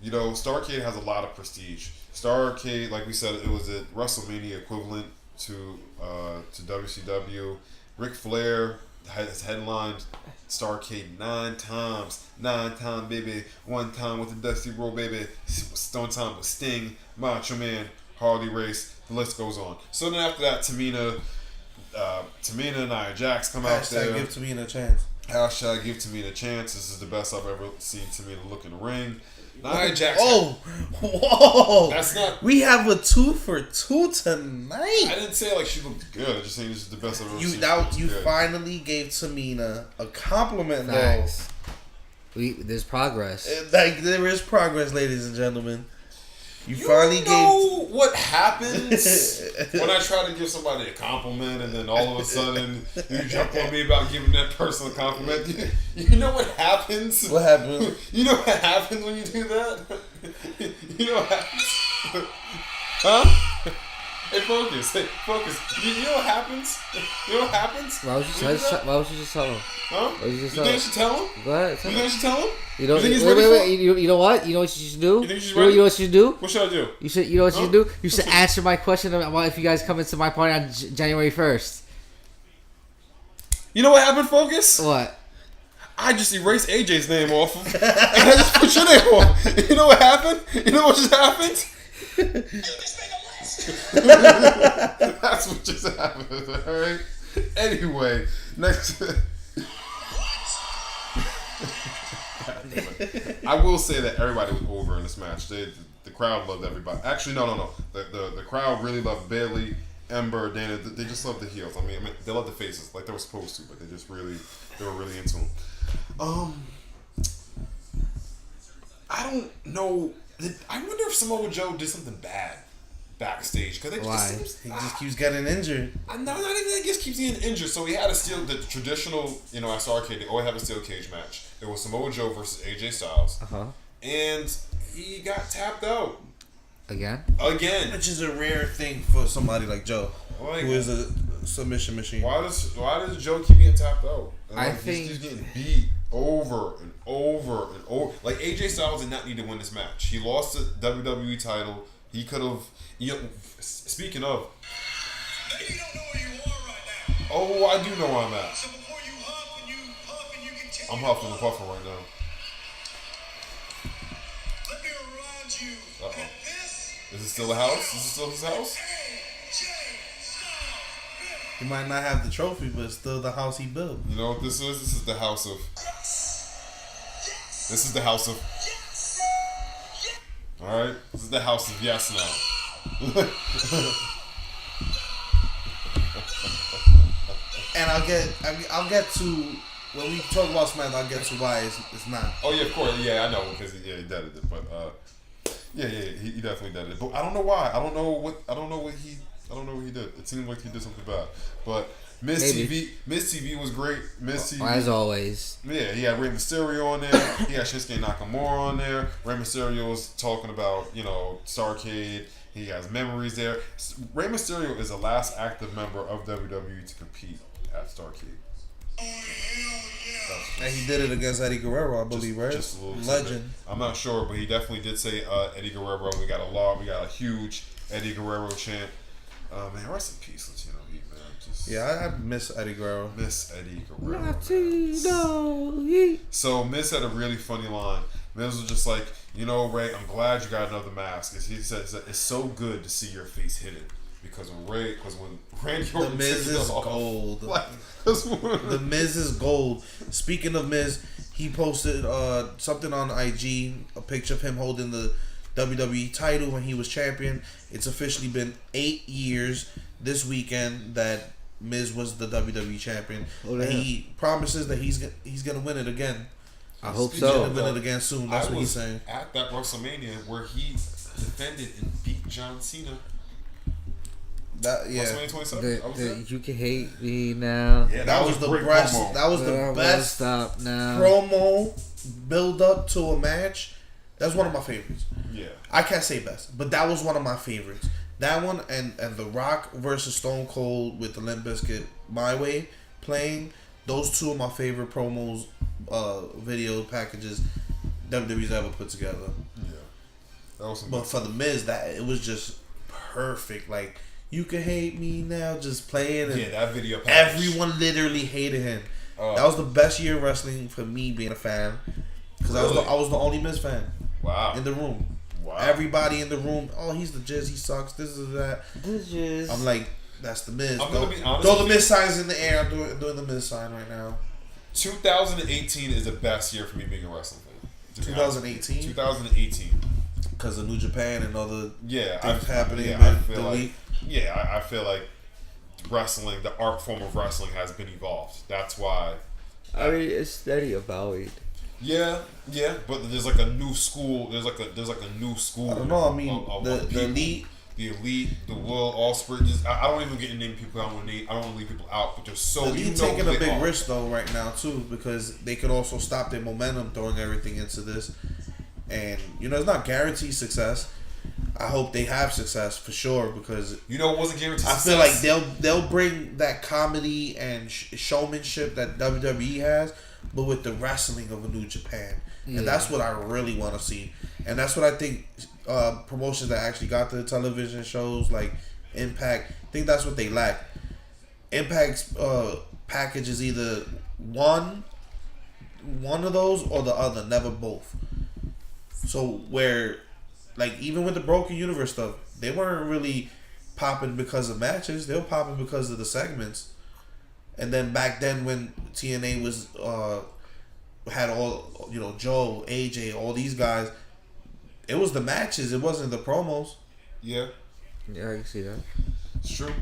[SPEAKER 3] Starrcade has a lot of prestige. Starrcade, like we said, it was a WrestleMania equivalent to WCW. Ric Flair has headlined Starrcade 9 times. 9 times, baby. 1 time with the Dusty Rhodes, baby. 1 time with Sting, Macho Man, Harley Race. The list goes on. So then after that, Tamina and Nia Jax come out there.
[SPEAKER 4] Give Tamina a chance.
[SPEAKER 3] Hashtag give Tamina a chance. This is the best I've ever seen Tamina look in the ring. Nia Jax.
[SPEAKER 4] Oh, whoa!
[SPEAKER 3] That's not.
[SPEAKER 4] We have a 2 for 2 tonight.
[SPEAKER 3] I didn't say like she looked good. I'm just saying this is the best I've ever seen.
[SPEAKER 4] You finally gave Tamina a compliment,
[SPEAKER 5] Nice. There's progress.
[SPEAKER 4] Like there is progress, ladies and gentlemen. You finally
[SPEAKER 3] know what happens when I try to give somebody a compliment and then all of a sudden you jump on me about giving that person a compliment? You know what happens?
[SPEAKER 4] What happened?
[SPEAKER 3] You know what happens when you do that? You know what happens? Huh? Hey, focus. Hey, focus. You know what happens? You know what happens?
[SPEAKER 5] Why would you just tell him?
[SPEAKER 3] Huh?
[SPEAKER 5] Why would you just
[SPEAKER 3] You think I should tell him?
[SPEAKER 5] Go ahead.
[SPEAKER 3] You think I should tell him?
[SPEAKER 5] You know,
[SPEAKER 3] you think he's
[SPEAKER 5] wait,
[SPEAKER 3] ready
[SPEAKER 5] wait,
[SPEAKER 3] for
[SPEAKER 5] wait.
[SPEAKER 3] it?
[SPEAKER 5] You know what? You know what you should do?
[SPEAKER 3] You think she's
[SPEAKER 5] You
[SPEAKER 3] ready?
[SPEAKER 5] know what you should do?
[SPEAKER 3] What should I do?
[SPEAKER 5] You know what you should do? You should answer my question about if you guys come into my party on January 1st.
[SPEAKER 3] You know what happened, Focus?
[SPEAKER 5] What?
[SPEAKER 3] I just erased AJ's name off of, and I just put your name on. You know what happened? You know what just happened? That's what just happened, alright? Anyway, next. I will say that everybody was over in this match. The crowd loved everybody. Actually, no. The crowd really loved Bailey, Ember, Dana. They just loved the heels. I mean, they loved the faces like they were supposed to, but they were really into them. I don't know. I wonder if Samoa Joe did something bad backstage because
[SPEAKER 4] He just keeps getting injured.
[SPEAKER 3] Not even that. He just keeps getting injured. So he had the traditional, at Starrcade, they always have a steel cage match. It was Samoa Joe versus AJ Styles, and he got tapped out
[SPEAKER 5] again,
[SPEAKER 4] which is a rare thing for somebody like Joe, who is a submission machine.
[SPEAKER 3] Why does Joe keep getting tapped out?
[SPEAKER 5] I think
[SPEAKER 3] he's getting beat over and over and over. Like AJ Styles did not need to win this match. He lost the WWE title. He could have. Speaking of,
[SPEAKER 2] maybe you don't know where you are right now.
[SPEAKER 3] oh, I do know where I'm at.
[SPEAKER 2] So before you huff and you continue.
[SPEAKER 3] I'm huffing and puffing right now.
[SPEAKER 2] Let me remind you that this
[SPEAKER 3] Is it still a house? Is it still his house?
[SPEAKER 2] AJ Styles.
[SPEAKER 4] He might not have the trophy, but it's still the house he built.
[SPEAKER 3] You know what this is? This is the house of. This is the house of. All right, this is the house of yes now.
[SPEAKER 4] And I'll get to when we talk about SmackDown. I'll get to why it's not.
[SPEAKER 3] Oh yeah, of course. Yeah, I know because he did it, but he definitely did it. But I don't know why. I don't know what he did. It seemed like he did something bad. But Miss TV was great. Miss TV,
[SPEAKER 5] as always.
[SPEAKER 3] Yeah, he had Rey Mysterio on there. He had Shinsuke Nakamura on there. Rey Mysterio was talking about Starrcade. He has memories there. Rey Mysterio is the last active member of WWE to compete at Starrcade.
[SPEAKER 4] And he did it against Eddie Guerrero, I believe, right?
[SPEAKER 3] Just a little
[SPEAKER 4] legend.
[SPEAKER 3] tidbit. I'm not sure, but he definitely did say Eddie Guerrero. We got a huge Eddie Guerrero chant. Man, rest in peace, Latino Heat, man.
[SPEAKER 4] Yeah, I miss Eddie Guerrero.
[SPEAKER 3] Miss Eddie Guerrero.
[SPEAKER 5] Latino Heat.
[SPEAKER 3] So Miz had a really funny line. Miz was just like, Ray, I'm glad you got another mask. He said it's so good to see your face hidden. Because when Randy Orton
[SPEAKER 4] The Miz is
[SPEAKER 3] off,
[SPEAKER 4] gold.
[SPEAKER 3] The
[SPEAKER 4] Miz is gold. Speaking of Miz, he posted something on IG, a picture of him holding the WWE title when he was champion. It's officially been 8 years this weekend that Miz was the WWE champion. And he promises that he's gonna win it again.
[SPEAKER 5] I hope
[SPEAKER 4] He's
[SPEAKER 5] so.
[SPEAKER 4] gonna win it again soon. That's what he's saying.
[SPEAKER 3] At that WrestleMania where he defended and beat John Cena. WrestleMania 27. I was there.
[SPEAKER 5] You can hate me now.
[SPEAKER 3] Yeah,
[SPEAKER 4] That was the best.
[SPEAKER 3] promo.
[SPEAKER 4] That was the best
[SPEAKER 5] Stop now.
[SPEAKER 4] promo build up to a match. That's one of my favorites.
[SPEAKER 3] Yeah.
[SPEAKER 4] I can't say best, but that was one of my favorites. That one and The Rock versus Stone Cold with the Limp Bizkit My Way playing. Those two of my favorite promos, video packages WWE's ever put together.
[SPEAKER 3] Yeah. That was some
[SPEAKER 4] But for the Miz, that it was just perfect. Like, you can hate me now, just playing. And
[SPEAKER 3] that video package.
[SPEAKER 4] everyone literally hated him. That was the best year of wrestling for me being a fan. Because
[SPEAKER 3] Really?
[SPEAKER 4] I was the only Miz fan
[SPEAKER 3] Wow.
[SPEAKER 4] in the room.
[SPEAKER 3] Wow.
[SPEAKER 4] Everybody in the room, oh, he's the Jizz, he sucks, this is that. I'm like, that's the Miz.
[SPEAKER 3] I'm gonna be honest
[SPEAKER 4] Throw
[SPEAKER 3] with
[SPEAKER 4] the
[SPEAKER 3] you.
[SPEAKER 4] Miz signs in the air. I'm doing the Miz sign right now.
[SPEAKER 3] 2018 is the best year for me being a wrestling fan.
[SPEAKER 4] 2018?
[SPEAKER 3] 2018.
[SPEAKER 4] Because of New Japan and other things happening
[SPEAKER 3] I
[SPEAKER 4] with
[SPEAKER 3] feel
[SPEAKER 4] the
[SPEAKER 3] like,
[SPEAKER 4] league.
[SPEAKER 3] I feel like wrestling, the art form of wrestling has been evolved. That's why.
[SPEAKER 5] I mean, it's steady evolving.
[SPEAKER 3] Yeah, but there's like a new school. There's like a new school.
[SPEAKER 4] I don't know. I mean,
[SPEAKER 3] of
[SPEAKER 4] the
[SPEAKER 3] people.
[SPEAKER 4] elite.
[SPEAKER 3] The elite, the Will Ospreay. I don't even get to name people. I don't want to leave people out. But there's so
[SPEAKER 4] The
[SPEAKER 3] you
[SPEAKER 4] elite
[SPEAKER 3] know
[SPEAKER 4] taking
[SPEAKER 3] who
[SPEAKER 4] a
[SPEAKER 3] they
[SPEAKER 4] big
[SPEAKER 3] are.
[SPEAKER 4] risk though right now too, because they could also stop their momentum throwing everything into this, and it's not guaranteed success. I hope they have success for sure because
[SPEAKER 3] It wasn't guaranteed.
[SPEAKER 4] I
[SPEAKER 3] success.
[SPEAKER 4] feel like they'll bring that comedy and showmanship that WWE has, but with the wrestling of a New Japan, and that's what I really want to see, and that's what I think promotions that actually got the television shows like Impact, I think that's what they lack. Impact's package is either one of those or the other, never both. So where, like even with the Broken Universe stuff, they weren't really popping because of matches. They were popping because of the segments. And then back then when TNA was had all Joe, AJ, all these guys, it was the matches. It wasn't the promos.
[SPEAKER 3] Yeah,
[SPEAKER 5] I can see that.
[SPEAKER 3] it's true.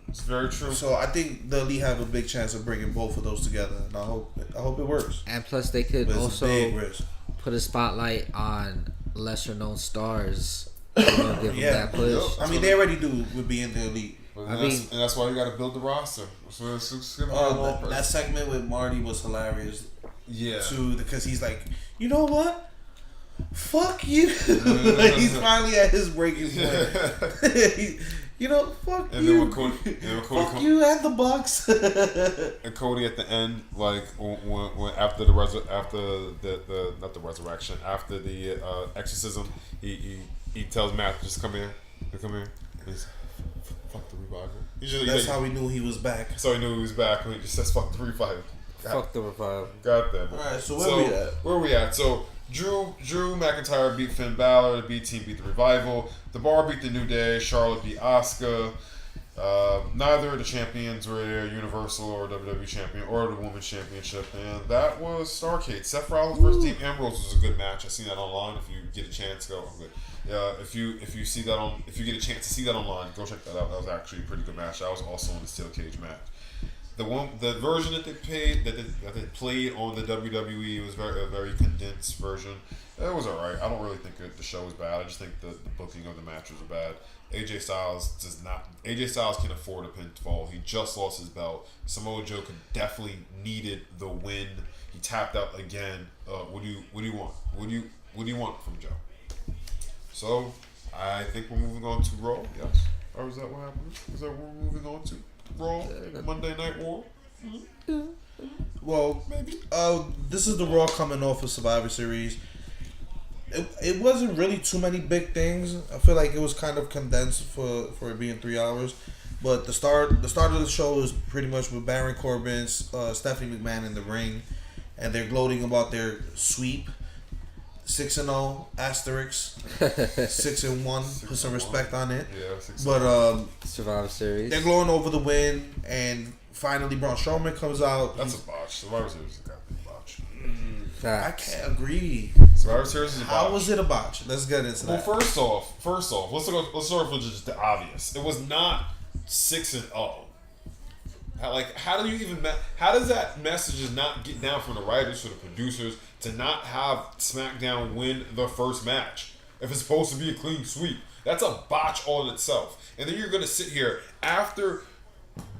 [SPEAKER 3] It's very true.
[SPEAKER 4] So I think the Elite have a big chance of bringing both of those together, and I hope it works.
[SPEAKER 5] And plus, they could
[SPEAKER 4] But it's
[SPEAKER 5] also
[SPEAKER 4] a big risk.
[SPEAKER 5] put a spotlight on lesser known stars. Give them that push.
[SPEAKER 4] I mean, they already do with being the Elite.
[SPEAKER 3] And that's why you got to build the roster. So it's gonna be a long
[SPEAKER 4] That
[SPEAKER 3] process.
[SPEAKER 4] segment with Marty was hilarious
[SPEAKER 3] Yeah.
[SPEAKER 4] too, because he's like, you know what? Fuck you. Like, he's finally at his breaking point. Fuck
[SPEAKER 3] And
[SPEAKER 4] you.
[SPEAKER 3] then when Cody
[SPEAKER 4] Fuck you and the Bucks.
[SPEAKER 3] And Cody at the end, like when after the not the resurrection, after the exorcism, he tells Matt, just come here. And he's fuck the revival.
[SPEAKER 4] That's how we knew he was back.
[SPEAKER 3] So he knew he was back when he just says fuck the revival.
[SPEAKER 5] Fuck the revival.
[SPEAKER 3] Got that.
[SPEAKER 4] Alright, so where we at?
[SPEAKER 3] So Drew McIntyre beat Finn Balor. The B Team beat the Revival. The Bar beat the New Day. Charlotte beat Asuka. Neither of the champions were there, Universal or WWE champion or the Women's Championship, and that was Starrcade. Seth Rollins versus Dean Ambrose was a good match. I seen that online. If you get a chance, go. If you get a chance to see that online, go check that out. That was actually a pretty good match. That was also in the steel cage match. The version that they played on the WWE was a very condensed version. It was alright. I don't really think the show was bad. I just think the booking of the matches was bad. AJ Styles can afford a pinfall. He just lost his belt. Samoa Joe could definitely needed the win. He tapped out again. What do you want? What do you want from Joe? So I think we're moving on to Raw. Yes. Or is that what happened? Is that what we're moving on to? Raw, Monday Night Raw.
[SPEAKER 4] Well, maybe. This is the Raw coming off of Survivor Series. It wasn't really too many big things. I feel like it was kind of condensed for it being 3 hours. But the start of the show is pretty much with Baron Corbin, Stephanie McMahon in the ring, and they're gloating about their sweep. 6-0 asterisk, 6-1. Put some respect on it.
[SPEAKER 3] Yeah, 6-0.
[SPEAKER 4] But
[SPEAKER 5] Survivor Series.
[SPEAKER 4] they're glowing over the win, and finally Braun Strowman comes out.
[SPEAKER 3] That's a botch. Survivor Series is a goddamn botch.
[SPEAKER 4] I can't agree.
[SPEAKER 3] Survivor Series is a botch.
[SPEAKER 4] How was it a botch? Let's get into that.
[SPEAKER 3] Well, first off, let's start with just the obvious. It was not 6-0. How does that message just not get down from the writers to the producers to not have SmackDown win the first match if it's supposed to be a clean sweep? That's a botch all in itself. And then you're gonna sit here after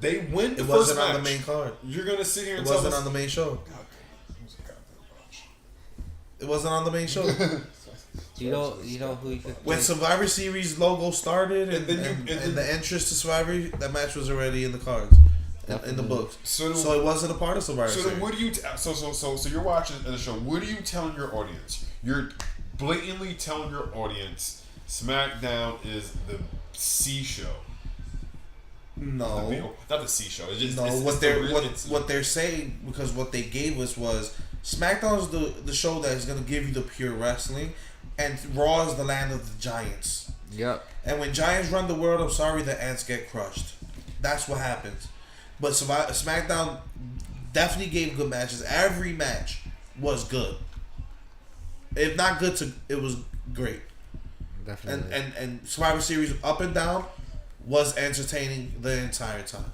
[SPEAKER 3] they win the
[SPEAKER 4] It
[SPEAKER 3] first
[SPEAKER 4] wasn't
[SPEAKER 3] match.
[SPEAKER 4] on the main card.
[SPEAKER 3] You're gonna sit here
[SPEAKER 4] It
[SPEAKER 3] and tell
[SPEAKER 4] wasn't
[SPEAKER 3] us
[SPEAKER 4] on the main show.
[SPEAKER 3] God damn, it was a goddamn botch.
[SPEAKER 4] It wasn't on the main show.
[SPEAKER 5] You know who you could.
[SPEAKER 4] When Survivor Series logo started and
[SPEAKER 3] And then
[SPEAKER 4] the entrance to Survivor, that match was already in the cards, in the books.
[SPEAKER 3] So
[SPEAKER 4] it wasn't a part of Survivor
[SPEAKER 3] So
[SPEAKER 4] Series.
[SPEAKER 3] then, what do you? So you're watching the show. What are you telling your audience? You're blatantly telling your audience SmackDown is the C show.
[SPEAKER 4] No,
[SPEAKER 3] Not the C show. It's just
[SPEAKER 4] no.
[SPEAKER 3] it's
[SPEAKER 4] What they're saying, because what they gave us was SmackDown is the show that is going to give you the pure wrestling, and Raw is the land of the giants.
[SPEAKER 5] Yep.
[SPEAKER 4] And when giants run the world, I'm sorry, the ants get crushed. That's what happens. But SmackDown definitely gave good matches. Every match was good. If not good, it was great.
[SPEAKER 5] Definitely.
[SPEAKER 4] And Survivor Series up and down was entertaining the entire time.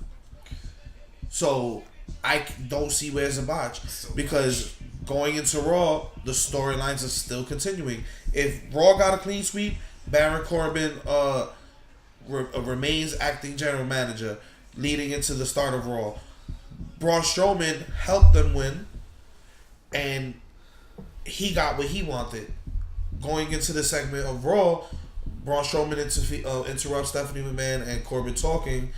[SPEAKER 4] So I don't see where it's a botch, because going into Raw, the storylines are still continuing. If Raw got a clean sweep, Baron Corbin remains acting general manager, leading into the start of Raw. Braun Strowman helped them win, and he got what he wanted. Going into the segment of Raw, Braun Strowman interrupts Stephanie McMahon and Corbin talking.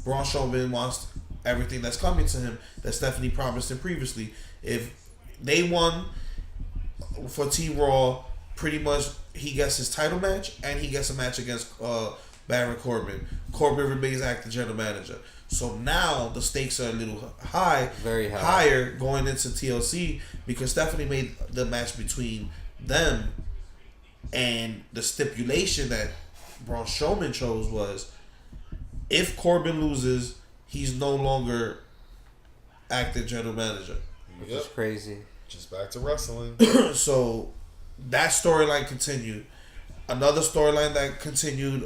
[SPEAKER 4] Braun Strowman wants everything that's coming to him that Stephanie promised him previously. If they won for Team Raw, pretty much he gets his title match and he gets a match against Baron Corbin. Corbin remains acting general manager. So now the stakes are a little high,
[SPEAKER 5] very high,
[SPEAKER 4] higher going into TLC because Stephanie made the match between them, and the stipulation that Braun Strowman chose was if Corbin loses, he's no longer acting general manager.
[SPEAKER 5] Which is crazy.
[SPEAKER 3] Just back to wrestling.
[SPEAKER 4] So that storyline continued. Another storyline that continued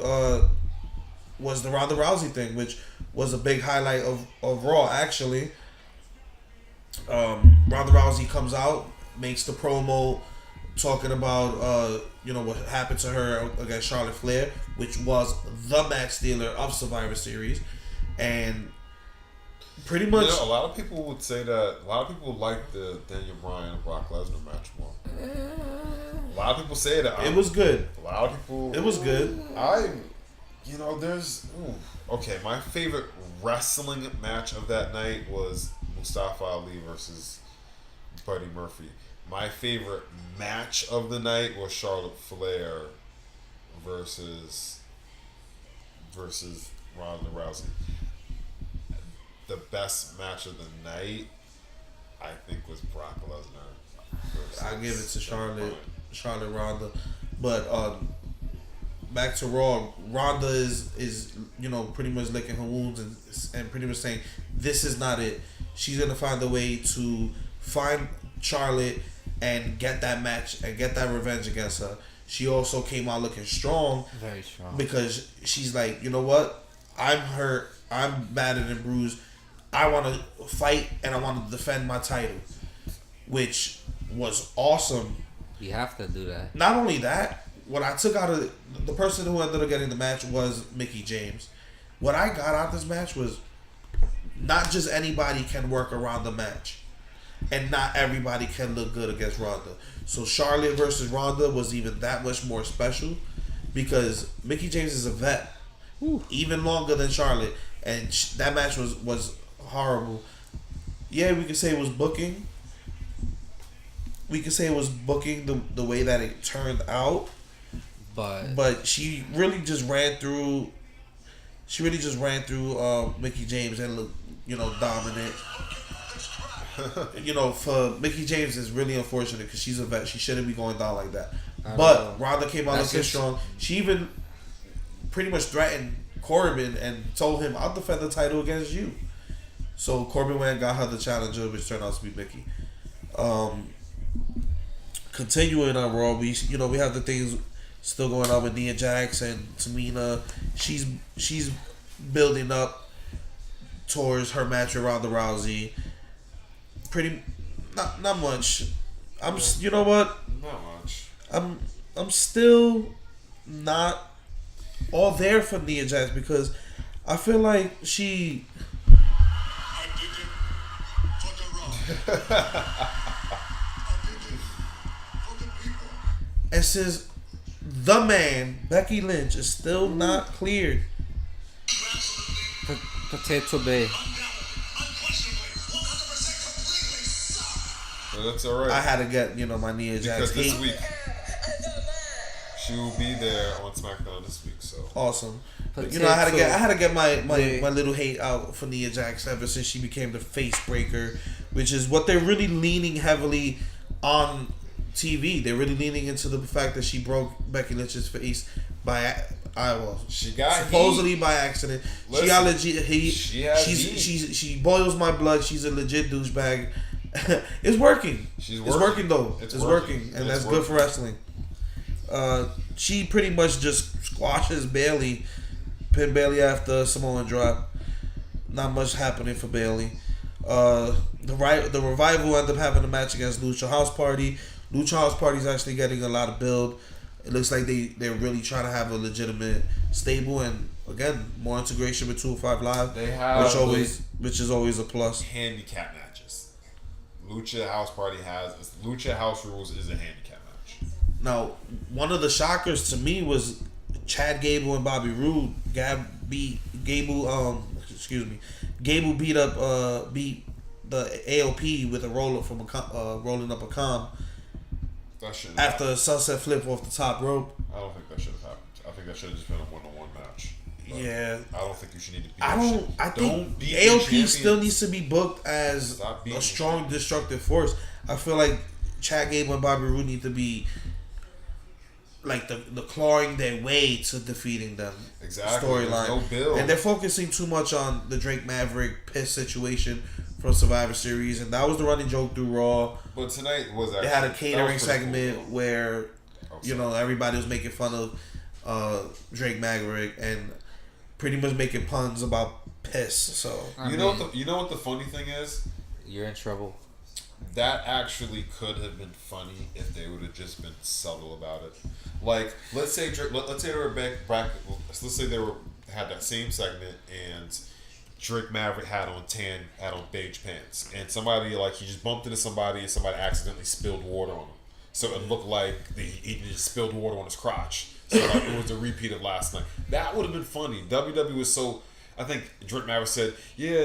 [SPEAKER 4] was the Ronda Rousey thing, which was a big highlight of Raw, actually. Ronda Rousey comes out, makes the promo talking about what happened to her against Charlotte Flair, which was the match stealer of Survivor Series, and pretty much
[SPEAKER 3] a lot of people would say that. A lot of people like the Daniel Bryan and Brock Lesnar match more. A lot of people say that
[SPEAKER 4] it was good.
[SPEAKER 3] A lot of people.
[SPEAKER 4] It was good.
[SPEAKER 3] Okay, my favorite wrestling match of that night was Mustafa Ali versus Buddy Murphy. My favorite match of the night was Charlotte Flair versus Ronda Rousey. The best match of the night, I think, was Brock Lesnar.
[SPEAKER 4] I give it to Charlotte Ronda, but back to Raw. Ronda is pretty much licking her wounds and pretty much saying this is not it. She's gonna find a way to find Charlotte and get that match and get that revenge against her. She also came out looking strong,
[SPEAKER 5] very strong,
[SPEAKER 4] because she's like, you know what? I'm hurt. I'm battered and bruised. I want to fight and I want to defend my title, which was awesome.
[SPEAKER 5] You have to do that.
[SPEAKER 4] Not only that, what I took out of the person who ended up getting the match was Mickie James. What I got out of this match was not just anybody can work around the match, and not everybody can look good against Ronda. So Charlotte versus Ronda was even that much more special because Mickie James is a vet, even longer than Charlotte, and that match was horrible. Yeah, we could say it was booking. We could say it was booking the way that it turned out, but she really just ran through. She really just ran through Mickie James and looked, dominant. For Mickie James is really unfortunate because she's a vet. She shouldn't be going down like that. But Ronda came out looking strong. She even pretty much threatened Corbin and told him, "I'll defend the title against you." So Corbin went and got her the challenger, which turned out to be Mickie. Continuing on Raw, we have the things still going on with Nia Jax and Tamina. She's building up towards her match with Ronda Rousey. Not much. You know what?
[SPEAKER 3] Not much.
[SPEAKER 4] I'm still not all there for Nia Jax because I feel like she. And since the man Becky Lynch is still not cleared,
[SPEAKER 5] Potato Bay.
[SPEAKER 3] Well, that's alright.
[SPEAKER 4] I had to get my Nia Jax
[SPEAKER 3] because this
[SPEAKER 4] hate.
[SPEAKER 3] week she will be there on SmackDown this week. So
[SPEAKER 4] Awesome. But, I had to get my little hate out for Nia Jax ever since she became the face breaker, which is what they're really leaning heavily on TV. They're really leaning into the fact that she broke Becky Lynch's face by
[SPEAKER 3] she got
[SPEAKER 4] supposedly
[SPEAKER 3] heat.
[SPEAKER 4] By accident.
[SPEAKER 3] Listen,
[SPEAKER 4] she got legit heat. She boils my blood. She's a legit douchebag. It's working. It's working though. It's working, and that's good for wrestling. She pretty much just squashes Bayley, pin Bayley after a Samoan drop. Not much happening for Bayley. The Revival ended up having a match against Lucha House Party. Lucha House Party is actually getting a lot of build. It looks like they're really trying to have a legitimate stable, and again, more integration with 205 Live.
[SPEAKER 3] They have
[SPEAKER 4] which is always a plus.
[SPEAKER 3] handicap matches. Lucha House Party has Lucha House Rules is a handicap match.
[SPEAKER 4] Now, one of the shockers to me was Chad Gable and Bobby Roode. Gable beat the AOP with a roll up from rolling up a com
[SPEAKER 3] That should
[SPEAKER 4] after a sunset flip off the top rope.
[SPEAKER 3] I don't think that should have happened. I think that should have just been a 1-on-1 match. But
[SPEAKER 4] Yeah.
[SPEAKER 3] I don't think you should need to beat
[SPEAKER 4] I think
[SPEAKER 3] beat
[SPEAKER 4] AOP
[SPEAKER 3] the
[SPEAKER 4] still needs to be booked as
[SPEAKER 3] Stop beating
[SPEAKER 4] a strong destructive force. I feel like Chad Gable and Bobby Roode need to be like the clawing their way to defeating them.
[SPEAKER 3] Exactly.
[SPEAKER 4] Storyline.
[SPEAKER 3] No build.
[SPEAKER 4] And they're focusing too much on the Drake Maverick piss situation from Survivor Series, and that was the running joke through Raw.
[SPEAKER 3] But tonight was actually
[SPEAKER 4] They had a
[SPEAKER 3] that
[SPEAKER 4] catering
[SPEAKER 3] was pretty
[SPEAKER 4] segment
[SPEAKER 3] cool.
[SPEAKER 4] where
[SPEAKER 3] Oh,
[SPEAKER 4] you know everybody was making fun of Drake Maverick and pretty much making puns about piss. So
[SPEAKER 3] You know what the funny thing is?
[SPEAKER 5] You're in trouble.
[SPEAKER 3] That actually could have been funny if they would have just been subtle about it. Like, let's say they were let's say they had that same segment and Drake Maverick had on beige pants, and somebody he just bumped into somebody and somebody accidentally spilled water on him, so it looked like he just spilled water on his crotch. So it was a repeat of last night. That would have been funny. WWE was so. I think Drake Maverick said, "Yeah,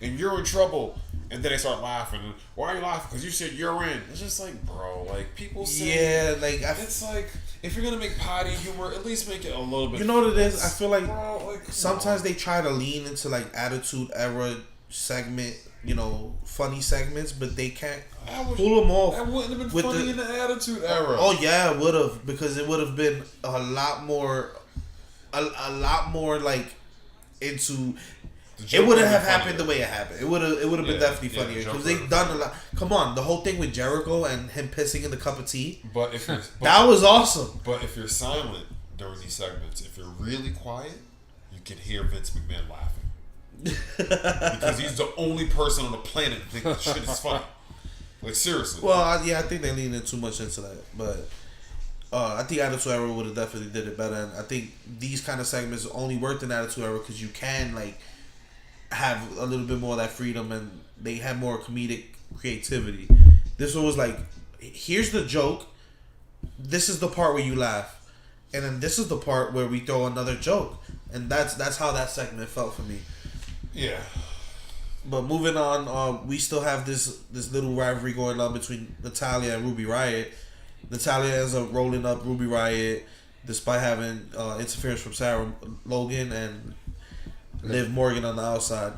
[SPEAKER 3] and you're in trouble." And then they start laughing. Why are you laughing? Because you said you're in. It's just like, bro, people say... it's like, if you're going to make potty humor, at least make it a little bit...
[SPEAKER 4] You know what it is? I feel like
[SPEAKER 3] bro,
[SPEAKER 4] sometimes they try to lean into Attitude Era segment, funny segments, but they can't pull them off.
[SPEAKER 3] That wouldn't have been
[SPEAKER 4] with
[SPEAKER 3] funny in the Attitude Era.
[SPEAKER 4] Oh yeah, it would have, because it would have been a lot more into... It wouldn't have happened the way it happened. It would have been definitely funnier because they've done a lot. Come on, the whole thing with Jericho and him pissing in the cup of tea.
[SPEAKER 3] But if you're,
[SPEAKER 4] that was awesome.
[SPEAKER 3] But if you're silent during these segments, if you're really quiet, you can hear Vince McMahon laughing because he's the only person on the planet that thinks shit is funny. Seriously.
[SPEAKER 4] Well, I think they leaned in too much into that, but I think Attitude Era would have definitely did it better. And I think these kind of segments only worked in Attitude Era because you can have a little bit more of that freedom, and they have more comedic creativity. This one was here's the joke, this is the part where you laugh, and then this is the part where we throw another joke, and that's how that segment felt for me.
[SPEAKER 3] Yeah.
[SPEAKER 4] But moving on, we still have this little rivalry going on between Natalya and Ruby Riott. Natalya ends up rolling up Ruby Riott despite having interference from Sarah Logan and Liv Morgan on the outside.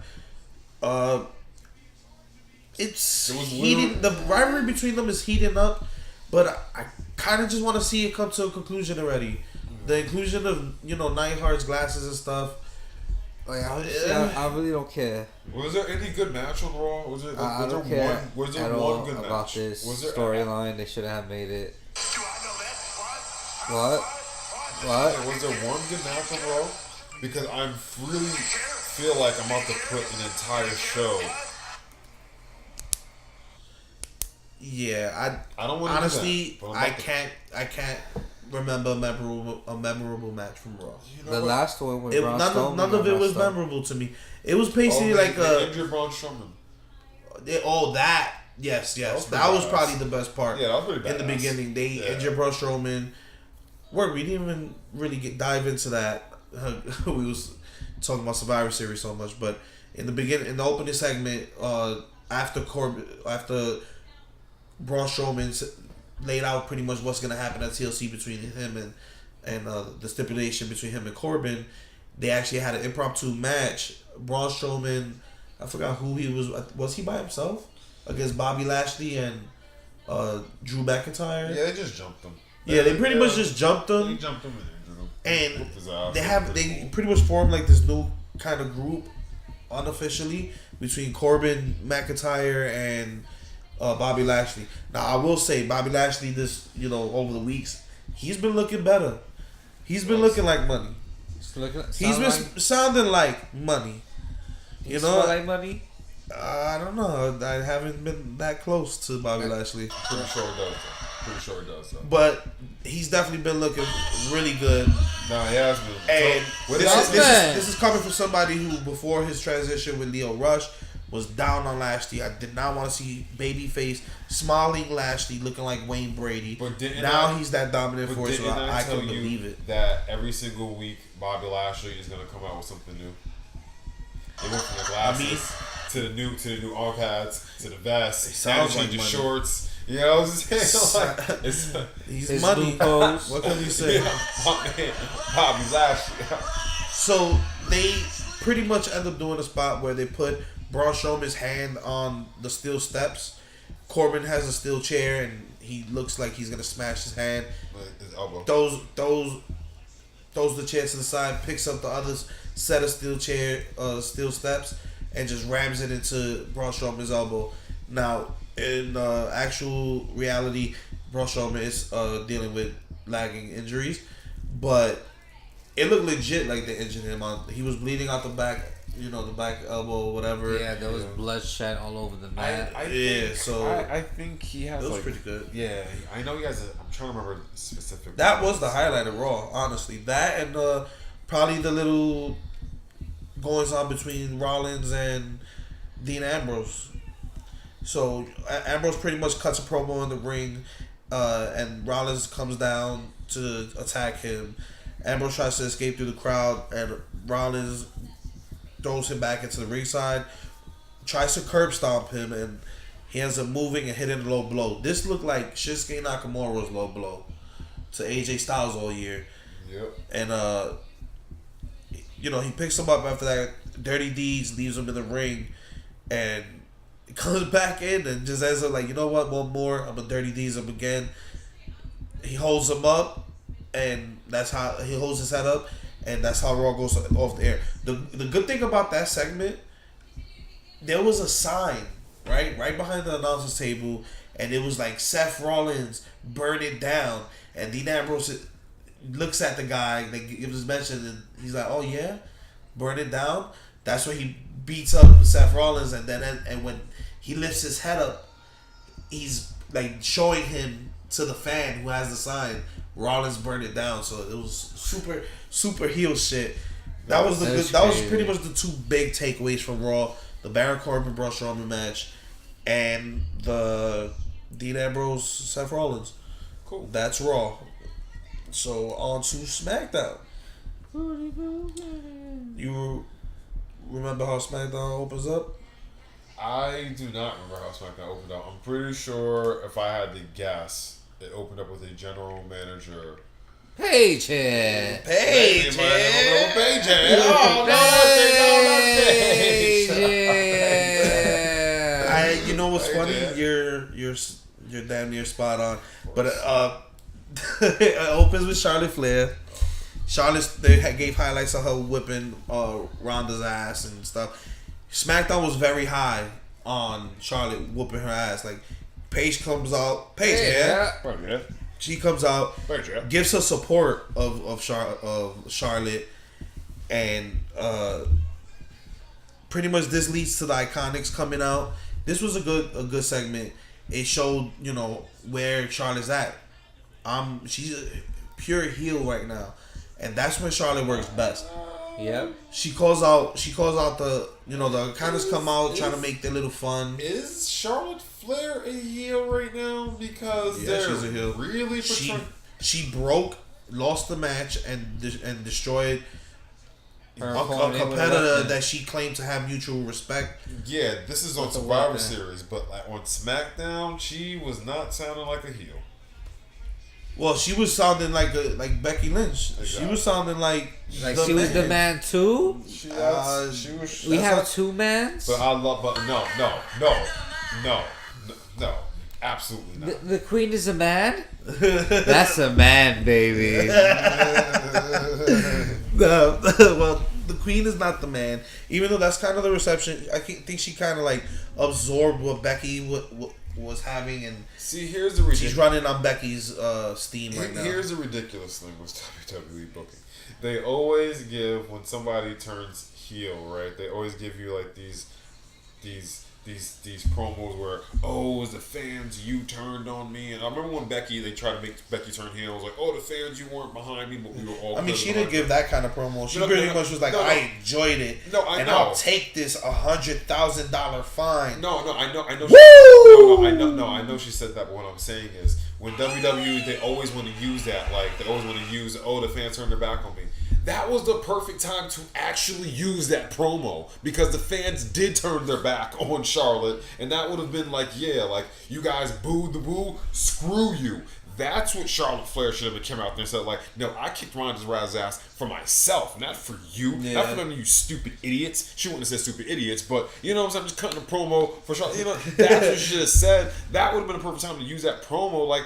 [SPEAKER 4] It's heating. The rivalry between them is heating up, but I kind of just want to see it come to a conclusion already. The inclusion of Neidhart's glasses and stuff.
[SPEAKER 5] I really don't care.
[SPEAKER 3] Was there any good match on Raw? Was there
[SPEAKER 5] I don't care
[SPEAKER 3] was there
[SPEAKER 5] at
[SPEAKER 3] one
[SPEAKER 5] all
[SPEAKER 3] good
[SPEAKER 5] about
[SPEAKER 3] match?
[SPEAKER 5] this
[SPEAKER 3] Was there
[SPEAKER 5] storyline. They shouldn't have made it.
[SPEAKER 3] Yeah,
[SPEAKER 5] What?
[SPEAKER 3] was there one good match on Raw? Because I really feel like I'm about to put an entire show.
[SPEAKER 4] Yeah,
[SPEAKER 3] I don't want to
[SPEAKER 4] honestly,
[SPEAKER 3] do that,
[SPEAKER 4] I can't remember a memorable match from Raw.
[SPEAKER 5] The last one with Braun Strowman.
[SPEAKER 4] None of it was memorable to me. It was basically
[SPEAKER 3] the injured Braun Strowman.
[SPEAKER 4] Yes, that was probably the best part.
[SPEAKER 3] Yeah, that was pretty badass.
[SPEAKER 4] In the beginning, they injured Braun Strowman. We didn't even really dive into that. We was talking about Survivor Series so much, but in the opening segment, after Braun Strowman laid out pretty much what's gonna happen at TLC between him and the stipulation between him and Corbin, they actually had an impromptu match. Braun Strowman, I forgot who he was. Was he by himself against Bobby Lashley and Drew McIntyre?
[SPEAKER 3] Yeah, they just jumped him.
[SPEAKER 4] Yeah, they pretty much just jumped him.
[SPEAKER 3] They jumped him and injured him.
[SPEAKER 4] And they pretty much formed this new kind of group unofficially between Corbin, McIntyre, and Bobby Lashley. Now I will say Bobby Lashley over the weeks he's been looking better. He's been looking like money. He's been sounding like money.
[SPEAKER 5] You know, like money.
[SPEAKER 4] I don't know. I haven't been that close to Bobby Lashley.
[SPEAKER 3] Pretty sure it does. Though. Pretty sure it does. Though.
[SPEAKER 4] But he's definitely been looking really good.
[SPEAKER 3] Nah, he has been.
[SPEAKER 4] And
[SPEAKER 3] So,
[SPEAKER 4] this is coming from somebody who, before his transition with Leo Rush, was down on Lashley. I did not want to see babyface, smiling Lashley looking like Wayne Brady.
[SPEAKER 3] But
[SPEAKER 4] now he's that dominant
[SPEAKER 3] but
[SPEAKER 4] force, so
[SPEAKER 3] didn't
[SPEAKER 4] I
[SPEAKER 3] tell
[SPEAKER 4] can
[SPEAKER 3] you
[SPEAKER 4] believe it.
[SPEAKER 3] that every single week Bobby Lashley is gonna come out with something new. They went from the glasses to the new arm pads to the vest. Now
[SPEAKER 4] sounds
[SPEAKER 3] they change
[SPEAKER 4] like
[SPEAKER 3] the
[SPEAKER 4] money.
[SPEAKER 3] shorts. You know what I'm saying? Like, it's
[SPEAKER 4] He's
[SPEAKER 5] His
[SPEAKER 4] money.
[SPEAKER 5] loopholes.
[SPEAKER 4] What can you say?
[SPEAKER 3] my man, Bobby Lashley.
[SPEAKER 4] So they pretty much end up doing a spot where they put Braun Strowman's hand on the steel steps. Corbin has a steel chair and he looks like he's gonna smash his hand.
[SPEAKER 3] His elbow.
[SPEAKER 4] Throws the chair to the side, picks up the other set of steel steps, and just rams it into Braun Strowman's elbow. Now, in actual reality, Braun Strowman is dealing with lagging injuries, but it looked legit like they injured him. He was bleeding out the back, the back elbow or whatever.
[SPEAKER 5] Yeah, there was bloodshed all over the mat.
[SPEAKER 3] I think he has.
[SPEAKER 4] It was
[SPEAKER 3] like,
[SPEAKER 4] pretty good.
[SPEAKER 3] Yeah, I know he has. I'm trying to remember the specific.
[SPEAKER 4] That was the highlight of Raw, honestly. That and probably the little goings on between Rollins and Dean Ambrose. So Ambrose pretty much cuts a promo in the ring, and Rollins comes down to attack him. Ambrose tries to escape through the crowd, and Rollins throws him back into the ringside, tries to curb stomp him, and he ends up moving and hitting a low blow. This looked like Shinsuke Nakamura's low blow to AJ Styles all year.
[SPEAKER 3] Yep.
[SPEAKER 4] And he picks him up after that. Dirty Deeds leaves him in the ring, and comes back in and just ends up like, you know what, one more, I'm a Dirty Deeds him again. He holds him up, and that's how he holds his head up, and that's how Raw goes off the air. The good thing about that segment, there was a sign right behind the announcer's table, and it was like Seth Rollins, burn it down, and Dean Ambrose looks at the guy, they gives his mention, and he's like, oh yeah, burn it down. That's when he beats up Seth Rollins, and when he lifts his head up, he's like showing him to the fan who has the sign, Rollins burned it down. So it was super heel shit. That was pretty much the two big takeaways from Raw: the Baron Corbin Braun Strowman match, and the Dean Ambrose Seth Rollins.
[SPEAKER 3] Cool.
[SPEAKER 4] That's Raw. So on to SmackDown. You remember how SmackDown opens up?
[SPEAKER 3] I do not remember how SmackDown opened up. I'm pretty sure if I had to guess, it opened up with a general manager.
[SPEAKER 5] Paycheck.
[SPEAKER 3] Paycheck. Oh,
[SPEAKER 5] Paycheck.
[SPEAKER 4] You know what's funny? You're damn near spot on. But it opens with Charlotte Flair. They gave highlights of her whipping Ronda's ass and stuff. SmackDown was very high on Charlotte whooping her ass. Like, Paige comes out. She comes out, gives her support of Charlotte, and pretty much this leads to the Iconics coming out. This was a good segment. It showed where Charlotte's at. She's a pure heel right now, and that's when Charlotte works best.
[SPEAKER 5] Yep.
[SPEAKER 4] She calls out the the Iconics come out trying to make their little fun.
[SPEAKER 3] Is Charlotte Flair a heel right now? Because
[SPEAKER 4] she's a heel.
[SPEAKER 3] Really
[SPEAKER 4] She lost the match and destroyed a competitor that she claimed to have mutual respect.
[SPEAKER 3] Yeah, this is on Survivor Series, but like on SmackDown, she was not sounding like a heel.
[SPEAKER 4] Well, she was sounding like Becky Lynch.
[SPEAKER 3] Exactly.
[SPEAKER 4] She was sounding like
[SPEAKER 5] she was the man too.
[SPEAKER 3] We
[SPEAKER 5] have two mans.
[SPEAKER 3] But no, absolutely not.
[SPEAKER 5] The queen is a man. That's a man, baby.
[SPEAKER 4] Well, the queen is not the man. Even though that's kind of the reception, I think she kind of like absorbed what Becky was having, and
[SPEAKER 3] see, here's the ridiculous.
[SPEAKER 4] She's running on Becky's steam right now.
[SPEAKER 3] Here's the ridiculous thing with WWE booking. They always give, when somebody turns heel, right? They always give you like these these promos where, oh, it was the fans, you turned on me. And I remember when they tried to make Becky turn heel. I was like, oh, the fans, you weren't behind me, but we were all.
[SPEAKER 4] I mean, she didn't give that kind of promo. She pretty much was like, I enjoyed it.
[SPEAKER 3] No, I know.
[SPEAKER 4] I'll take this $100,000 fine.
[SPEAKER 3] No, I know.
[SPEAKER 4] Woo!
[SPEAKER 3] I know she said that, but what I'm saying is, when WWE, they always want to use that, like, they always want to use, oh, the fans turned their back on me. That was the perfect time to actually use that promo, because the fans did turn their back on Charlotte, and that would have been like, yeah, like, you guys booed the boo, screw you. That's what Charlotte Flair should have come out there and said, like, no, I kicked Ronda Rousey's ass for myself, not for you.
[SPEAKER 4] Yeah.
[SPEAKER 3] Not for none of you stupid idiots. She wouldn't have said stupid idiots, but, you know what I'm saying? I'm just cutting a promo for Charlotte. You know, that's what she should have said. That would have been a perfect time to use that promo. Like,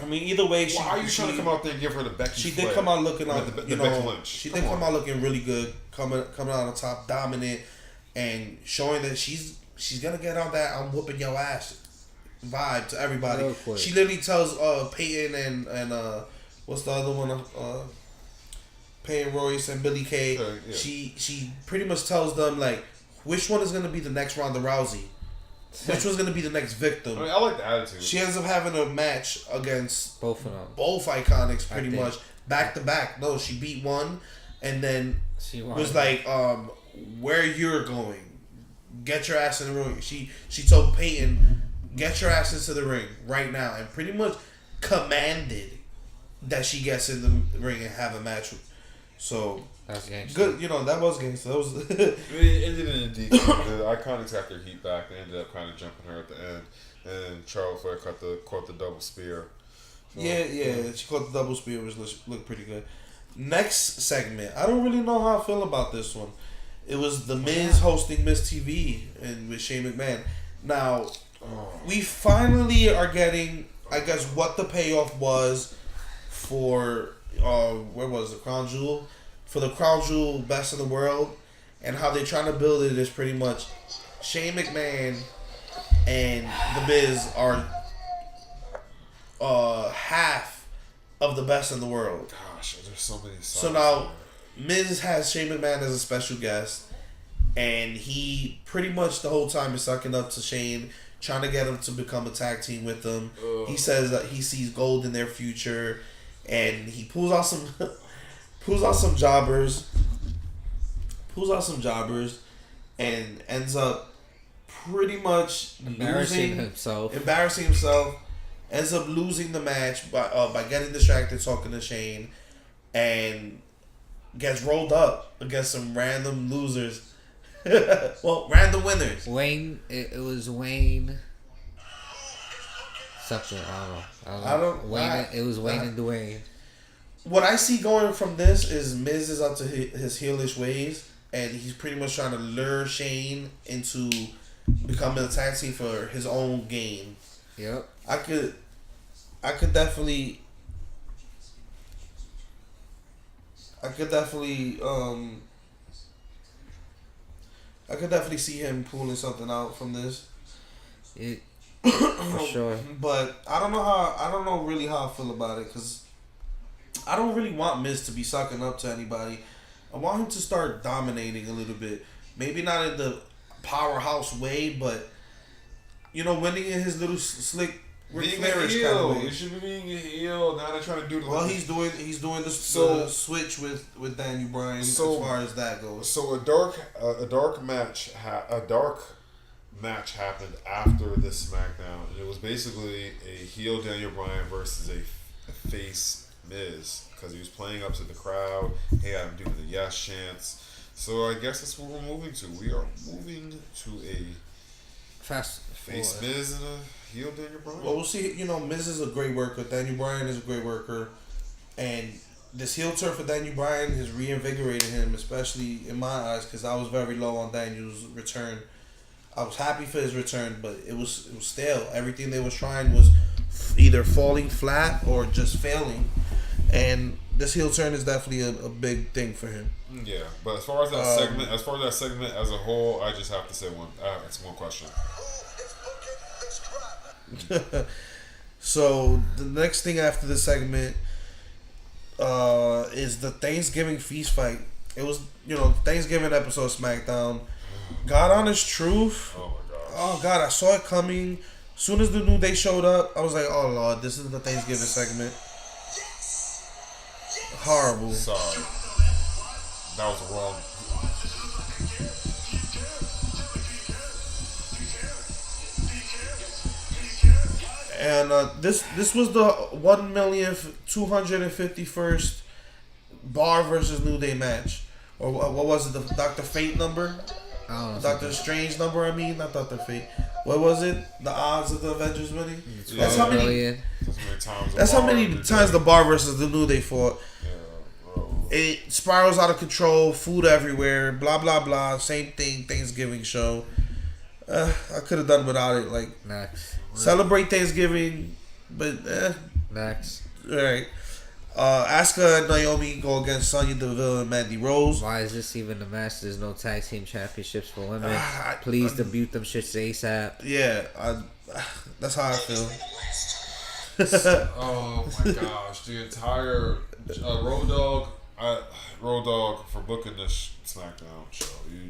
[SPEAKER 3] I mean, either way, why are you trying to come out there and give her the Becky
[SPEAKER 4] She
[SPEAKER 3] Flair?
[SPEAKER 4] did come out looking like,
[SPEAKER 3] the
[SPEAKER 4] you
[SPEAKER 3] Becky
[SPEAKER 4] know,
[SPEAKER 3] Lynch.
[SPEAKER 4] she did come out looking really good, coming out on top, dominant, and showing that she's going to get on that I'm whooping your ass vibe to everybody. She literally tells Peyton and what's the other one? Peyton Royce and Billy Kay.
[SPEAKER 3] Yeah.
[SPEAKER 4] She pretty much tells them, like, which one is going to be the next Ronda Rousey, which one's going to be the next victim.
[SPEAKER 3] I mean, I like the attitude.
[SPEAKER 4] She ends up having a match against
[SPEAKER 5] both of them,
[SPEAKER 4] both Iconics, pretty much back to back. No, she beat one, and then
[SPEAKER 5] she
[SPEAKER 4] was like, where you're going, get your ass in the ring. She told Peyton, get your ass into the ring right now, and pretty much commanded that she gets in the ring and have a match. So
[SPEAKER 5] that's gangster.
[SPEAKER 4] Good, you know, that was gangster. That was.
[SPEAKER 3] It ended in a DQ. The Iconics got their heat back. They ended up kind of jumping her at the end, and Charlotte Flair caught the double spear. So,
[SPEAKER 4] yeah. She caught the double spear, which looked pretty good. Next segment, I don't really know how I feel about this one. It was The Miz hosting Miz TV and with Shane McMahon. Now, we finally are getting, I guess, what the payoff was for where was the Crown Jewel? For the Crown Jewel Best in the World, and how they're trying to build it is pretty much Shane McMahon and The Miz are half of the Best in the World.
[SPEAKER 3] Gosh, there's so many.
[SPEAKER 4] So now, Miz has Shane McMahon as a special guest, and he pretty much the whole time is sucking up to Shane, trying to get him to become a tag team with them. He says that he sees gold in their future, and he pulls out some jobbers, and ends up pretty much
[SPEAKER 5] embarrassing
[SPEAKER 4] himself. Ends up losing the match by getting distracted talking to Shane, and gets rolled up against some random losers. Well, random winners.
[SPEAKER 5] Wayne, it was Wayne. Something I don't know. It was Wayne and Dwayne.
[SPEAKER 4] What I see going from this is Miz is up to his heelish ways, and he's pretty much trying to lure Shane into becoming a tag team for his own gain.
[SPEAKER 5] Yep.
[SPEAKER 4] I could definitely see him pulling something out from this.
[SPEAKER 5] For sure.
[SPEAKER 4] But I don't know really how I feel about it, because I don't really want Miz to be sucking up to anybody. I want him to start dominating a little bit. Maybe not in the powerhouse way, but, you know, winning in his little slick Ric Flairish kind of way.
[SPEAKER 3] He should be being a heel. Now they're trying to do the.
[SPEAKER 4] Well, he's doing the switch with Daniel Bryan as far as that goes.
[SPEAKER 3] So a dark match happened after this SmackDown, and it was basically a heel Daniel Bryan versus a face Miz, because he was playing up to the crowd. He had him do the yes chants. So I guess that's what we're moving to. We are moving to a face Miz and a heel Daniel Bryan.
[SPEAKER 4] Well, we'll see. You know, Miz is a great worker. Daniel Bryan is a great worker, and this heel turn for Daniel Bryan has reinvigorated him, especially in my eyes, because I was very low on Daniel's return. I was happy for his return, but it was stale. Everything they was trying was either falling flat or just failing, and this heel turn is definitely a big thing for him.
[SPEAKER 3] Yeah, but as far as that segment as a whole, I just have to say it's one question.
[SPEAKER 4] So the next thing after this segment is the Thanksgiving feast fight. It was, Thanksgiving episode of SmackDown. God honest truth.
[SPEAKER 3] Oh my god.
[SPEAKER 4] Oh God, I saw it coming. As soon as the New Day showed up, I was like, oh Lord, this is the Thanksgiving segment. Horrible.
[SPEAKER 3] Sorry. That was wrong.
[SPEAKER 4] And this was the 1,251st Bar versus New Day match. Or what was it? The Dr. Fate number? Doctor Strange number, I mean, not Dr. Fate. What was it? The odds of the Avengers winning? That's how many. That's how many times the Bar versus the New Day fought.
[SPEAKER 3] Yeah, bro.
[SPEAKER 4] It spirals out of control. Food everywhere. Blah blah blah. Same thing. Thanksgiving show. I could have done without it. Like
[SPEAKER 5] Next.
[SPEAKER 4] celebrate Thanksgiving, but
[SPEAKER 5] Next.
[SPEAKER 4] all right. Asuka and Naomi go against Sonya Deville and Mandy Rose.
[SPEAKER 5] Why is this even a match? There's no tag team championships for women. Please debut them shits ASAP.
[SPEAKER 4] Yeah, that's how I feel.
[SPEAKER 3] Oh my gosh, the entire Road Dogg for booking this SmackDown show. You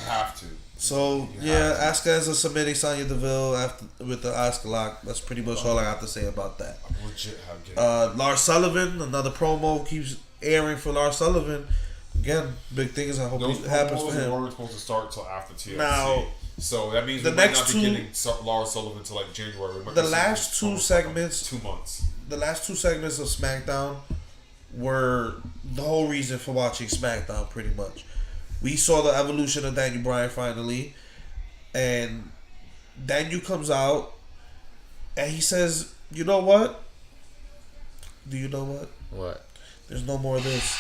[SPEAKER 3] have to.
[SPEAKER 4] So Asuka is a submitting Sonya Deville with the Asuka lock. That's pretty much all I have to say about that.
[SPEAKER 3] I'm legit have
[SPEAKER 4] Lars Sullivan, another promo keeps airing for Lars Sullivan. Again, big things. I hope it happens for him.
[SPEAKER 3] Weren't supposed to start until after TLC.
[SPEAKER 4] Now,
[SPEAKER 3] so that means
[SPEAKER 4] the
[SPEAKER 3] we might
[SPEAKER 4] next
[SPEAKER 3] not be getting Lars Sullivan until like January. We might
[SPEAKER 4] the
[SPEAKER 3] be
[SPEAKER 4] last
[SPEAKER 3] seeing
[SPEAKER 4] two segments,
[SPEAKER 3] 2 months.
[SPEAKER 4] The last two segments of SmackDown were the whole reason for watching SmackDown. Pretty much, we saw the evolution of Daniel Bryan finally, and Daniel comes out and he says, "You know what? Do you know what?
[SPEAKER 5] What?
[SPEAKER 4] There's no more of this."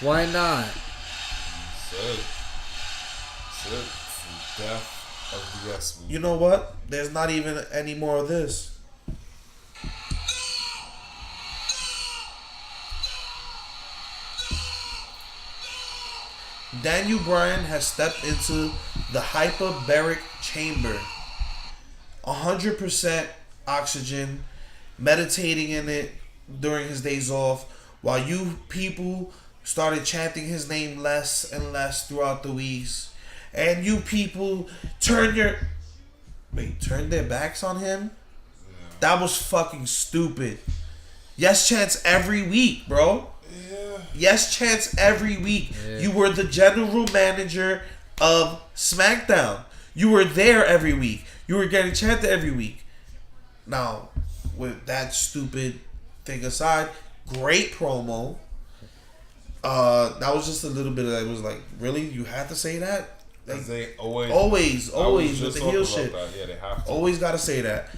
[SPEAKER 5] Why not?
[SPEAKER 3] Said death of the yes movement.
[SPEAKER 4] You know what? There's not even any more of this. Daniel Bryan has stepped into the hyperbaric chamber. 100% oxygen, meditating in it during his days off, while you people started chanting his name less and less throughout the weeks. And you people turned their backs on him? That was fucking stupid. Yes chants every week, bro.
[SPEAKER 3] Yeah.
[SPEAKER 4] Yes chants every week. Yeah. You were the general manager of SmackDown. You were there every week. You were getting chanted every week. Now, with that stupid thing aside, great promo. That was just a little bit of that. It was like, really? You had to say that? Like,
[SPEAKER 3] they always
[SPEAKER 4] with the heel shit.
[SPEAKER 3] That. Yeah, they have to.
[SPEAKER 4] Always got to say that.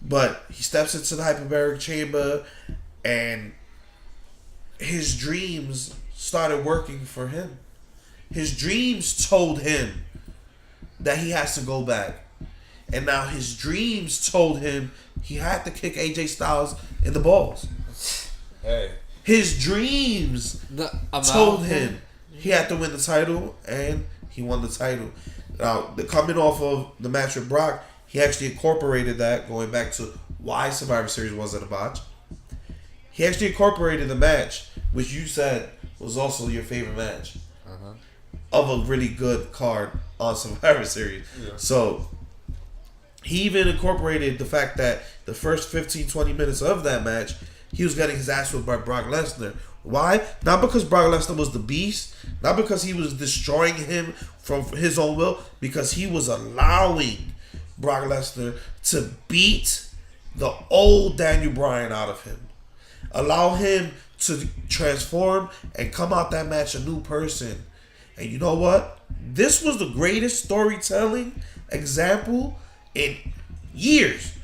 [SPEAKER 4] But he steps into the hyperbaric chamber, and his dreams started working for him. His dreams told him that he has to go back. And now his dreams told him he had to kick AJ Styles in the balls.
[SPEAKER 3] Hey.
[SPEAKER 4] His dreams told him he had to win the title, and he won the title. Now, coming off of the match with Brock, he actually incorporated that, going back to why Survivor Series wasn't a botch. He actually incorporated the match, which you said was also your favorite match of a really good card on Survivor Series. Yeah. So, he even incorporated the fact that the first 15-20 minutes of that match, he was getting his ass whipped by Brock Lesnar. Why? Not because Brock Lesnar was the beast, not because he was destroying him from his own will, because he was allowing Brock Lesnar to beat the old Daniel Bryan out of him. Allow him to transform and come out that match a new person. And you know what? This was the greatest storytelling example in years.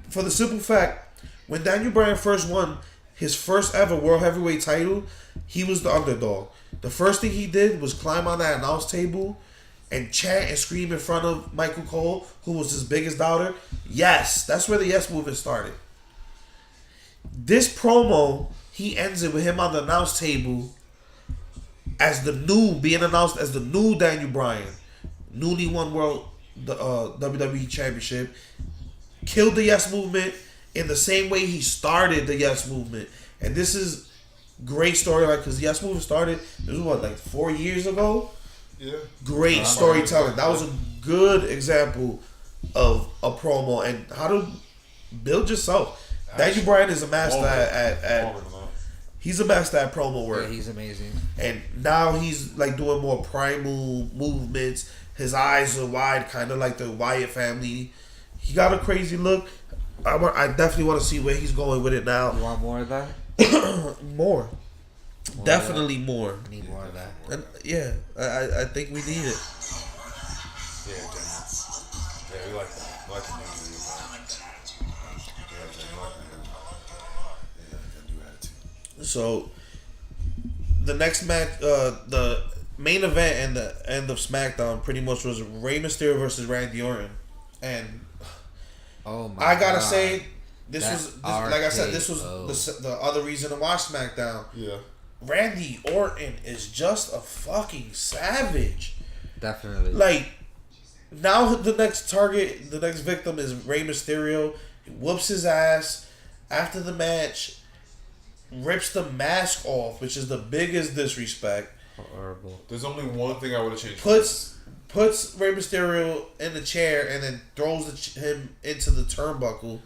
[SPEAKER 4] For the simple fact, when Daniel Bryan first won his first ever World Heavyweight title, he was the underdog. The first thing he did was climb on that announce table and chant and scream in front of Michael Cole, who was his biggest doubter. Yes, that's where the yes movement started. This promo, he ends it with him on the announce table as being announced as the new Daniel Bryan. Newly won the WWE Championship. Killed the yes movement in the same way he started the Yes Movement. And this is great storyline because Yes Movement started, this was what, like 4 years ago?
[SPEAKER 3] Yeah.
[SPEAKER 4] Great storytelling. That was a good example of a promo and how to build yourself. Daniel Bryan is a master at he's a master at promo work.
[SPEAKER 5] Yeah, he's amazing.
[SPEAKER 4] And now he's like doing more primal movements. His eyes are wide, kind of like the Wyatt family. He got a crazy look. I definitely want to see where he's going with it now.
[SPEAKER 5] You want more of that?
[SPEAKER 4] More. Definitely more.
[SPEAKER 5] I need more of that.
[SPEAKER 4] And yeah, I think we need it.
[SPEAKER 3] Yeah, definitely. Yeah, we like that. We like the new new attitude.
[SPEAKER 4] So the next match, the main event and the end of SmackDown pretty much was Rey Mysterio versus Randy Orton, and
[SPEAKER 5] Oh my!
[SPEAKER 4] I gotta
[SPEAKER 5] God.
[SPEAKER 4] say this
[SPEAKER 5] That
[SPEAKER 4] was like I said, this was
[SPEAKER 5] RKO.
[SPEAKER 4] the other reason to watch SmackDown.
[SPEAKER 3] Yeah.
[SPEAKER 4] Randy Orton is just a fucking savage.
[SPEAKER 5] Definitely.
[SPEAKER 4] Like now, the next target, the next victim is Rey Mysterio. He whoops his ass after the match. Rips the mask off, which is the biggest disrespect.
[SPEAKER 5] Horrible.
[SPEAKER 3] There's only one thing I would have changed.
[SPEAKER 4] Puts Rey Mysterio in the chair and then throws him into the turnbuckle,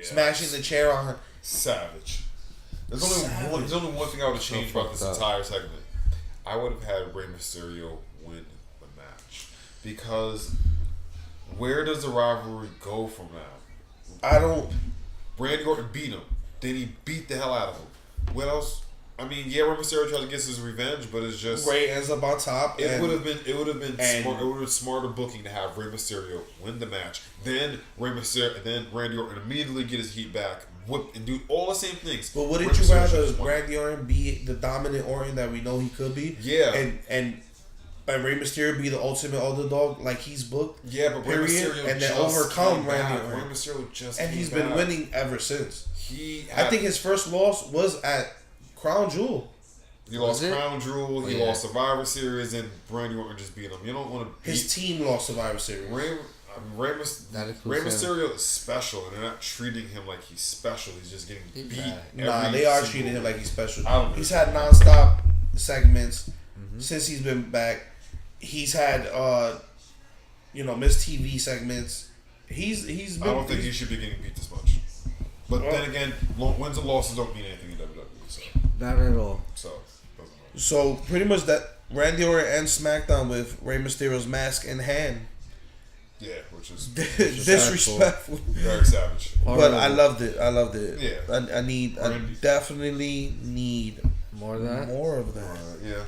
[SPEAKER 4] smashing the chair on him.
[SPEAKER 3] Savage. There's only one thing I would have changed about this entire segment. I would have had Rey Mysterio win the match because where does the rivalry go from now?
[SPEAKER 4] I don't.
[SPEAKER 3] Randy Orton beat him. Then he beat the hell out of him. What else? I mean, yeah, Rey Mysterio tried to get his revenge, but it's just
[SPEAKER 4] Rey ends up on top.
[SPEAKER 3] It would have been
[SPEAKER 4] and-
[SPEAKER 3] smart. It would have been smarter booking to have Rey Mysterio win the match, then Randy Orton immediately get his heat back, whip and do all the same things.
[SPEAKER 4] But wouldn't
[SPEAKER 3] Rey
[SPEAKER 4] you
[SPEAKER 3] Mysterio
[SPEAKER 4] rather
[SPEAKER 3] should just win.
[SPEAKER 4] Randy Orton be the dominant Orton that we know he could be?
[SPEAKER 3] Yeah.
[SPEAKER 4] And Rey Mysterio be the ultimate underdog like he's booked?
[SPEAKER 3] Yeah, but Rey
[SPEAKER 4] period,
[SPEAKER 3] Mysterio
[SPEAKER 4] and then
[SPEAKER 3] just
[SPEAKER 4] overcome
[SPEAKER 3] came
[SPEAKER 4] Randy
[SPEAKER 3] back.
[SPEAKER 4] Orton.
[SPEAKER 3] Rey Mysterio just
[SPEAKER 4] And
[SPEAKER 3] came
[SPEAKER 4] he's been
[SPEAKER 3] back.
[SPEAKER 4] winning ever since.
[SPEAKER 3] I
[SPEAKER 4] I think his first loss was at Crown Jewel.
[SPEAKER 3] he lost
[SPEAKER 5] Was it?
[SPEAKER 3] Crown Jewel. He
[SPEAKER 5] Yeah.
[SPEAKER 3] lost Survivor Series, and Randy Orton just beat him. You don't want to beat
[SPEAKER 4] His team lost Survivor Series.
[SPEAKER 3] Rey
[SPEAKER 5] That includes
[SPEAKER 3] Rey
[SPEAKER 5] him.
[SPEAKER 3] Mysterio is special, and they're not treating him like he's special. He's just getting
[SPEAKER 5] He's
[SPEAKER 3] beat.
[SPEAKER 5] bad.
[SPEAKER 4] Nah,
[SPEAKER 3] every
[SPEAKER 4] they are
[SPEAKER 3] single
[SPEAKER 4] treating him
[SPEAKER 3] week.
[SPEAKER 4] like he's special.
[SPEAKER 3] I don't
[SPEAKER 4] He's
[SPEAKER 3] know.
[SPEAKER 4] had nonstop segments since he's been back. He's had Miss TV segments. He's been.
[SPEAKER 3] I don't think he should be getting beat this much. But then again, wins and losses don't mean anything in WWE. So
[SPEAKER 5] Not at all.
[SPEAKER 3] doesn't matter.
[SPEAKER 4] So pretty much that Randy Orton ends SmackDown with Rey Mysterio's mask in hand.
[SPEAKER 3] Yeah, which is
[SPEAKER 4] Disrespectful.
[SPEAKER 3] very savage.
[SPEAKER 4] But I loved it.
[SPEAKER 3] Yeah.
[SPEAKER 4] I definitely need
[SPEAKER 5] More of that.
[SPEAKER 4] more of that.
[SPEAKER 3] Yeah.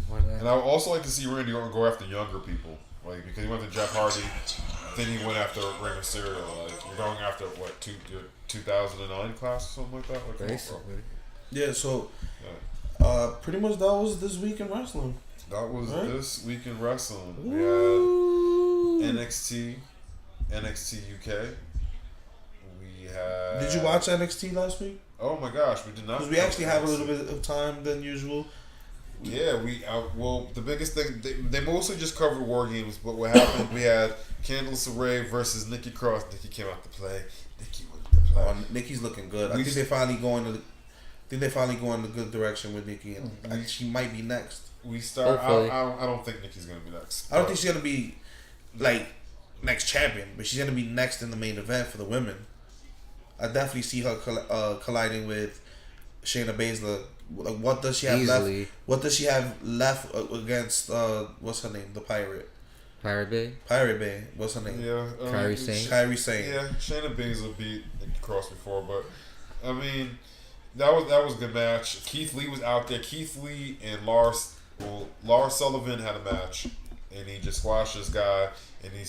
[SPEAKER 5] More of
[SPEAKER 3] And
[SPEAKER 5] that.
[SPEAKER 3] I would also like to see Randy Orton go after younger people. Like, because he went to Jeff Hardy, then he went after Rey Mysterio. Like, you're going after, your 2009 class or something like that? Like,
[SPEAKER 5] Basically.
[SPEAKER 4] Yeah, so
[SPEAKER 3] Yeah.
[SPEAKER 4] pretty much that was this week in wrestling.
[SPEAKER 3] That was
[SPEAKER 4] Right.
[SPEAKER 3] this week in wrestling. We
[SPEAKER 4] Ooh.
[SPEAKER 3] had NXT UK. We had...
[SPEAKER 4] Did you watch NXT last week?
[SPEAKER 3] Oh my gosh, we did not.
[SPEAKER 4] Because we actually have a little bit of time than usual.
[SPEAKER 3] Yeah, the biggest thing, they mostly just covered War Games, but what happened, we had Candice LeRae versus Nikki Cross. Nikki came out to play. Nikki went to play.
[SPEAKER 4] Oh, Nikki's looking good. I think they finally going in the good direction with Nikki, and she might be next.
[SPEAKER 3] We start.
[SPEAKER 5] Hopefully.
[SPEAKER 3] I don't think Nikki's gonna be next.
[SPEAKER 4] I don't think she's gonna be like next champion, but she's gonna be next in the main event for the women. I definitely see her colliding with Shayna Baszler. Like, what does she have
[SPEAKER 5] Easily.
[SPEAKER 4] left? What does she have left against what's her name? The Pirate.
[SPEAKER 5] Pirate Bay.
[SPEAKER 4] Pirate Bay. What's her name?
[SPEAKER 3] Yeah,
[SPEAKER 5] Kairi Sane.
[SPEAKER 4] Kairi Sane.
[SPEAKER 3] Yeah, Shayna Baszler beat Nikki Cross before, but I mean, that was a good match. Keith Lee was out there. Keith Lee and Lars Sullivan had a match, and he just squashed this guy, and he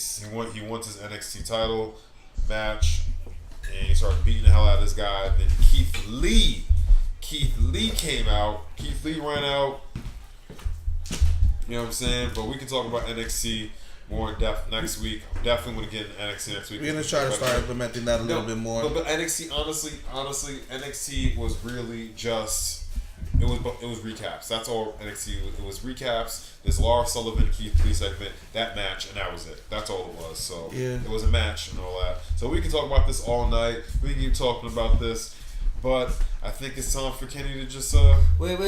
[SPEAKER 3] wants his NXT title match, and he started beating the hell out of this guy. Then Keith Lee came out. Keith Lee ran out. You know what I'm saying? But we can talk about NXT more in depth next week. I'm definitely going to get into NXT next week.
[SPEAKER 4] We're gonna try to start implementing that a little bit more.
[SPEAKER 3] But NXT, honestly, NXT was really just. It was recaps. That's all NXT. It was recaps. This Laura Sullivan Keith Lee segment, that match, and that was it. That's all it was. So it was a match and all that. So we can talk about this all night. We can keep talking about this, but I think it's time for Kenny to just
[SPEAKER 5] Wait.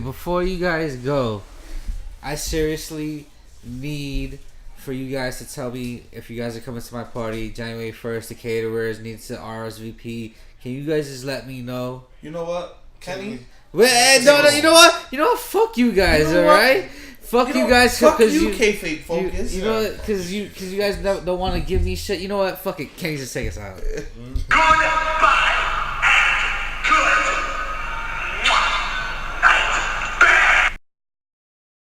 [SPEAKER 5] Before you guys go, I seriously need for you guys to tell me if you guys are coming to my party January 1st. The caterers need to RSVP. Can you guys just let me know?
[SPEAKER 4] You know what, Kenny?
[SPEAKER 5] Wait, no. You know what? Fuck you guys.
[SPEAKER 4] You know
[SPEAKER 5] all right. Fuck you guys.
[SPEAKER 4] Fuck
[SPEAKER 5] Cause
[SPEAKER 4] you, Kayfabe focus.
[SPEAKER 5] You know, because you guys don't want to give me shit. You know what? Fuck it. Kenny, just take us out.
[SPEAKER 2] Goodbye.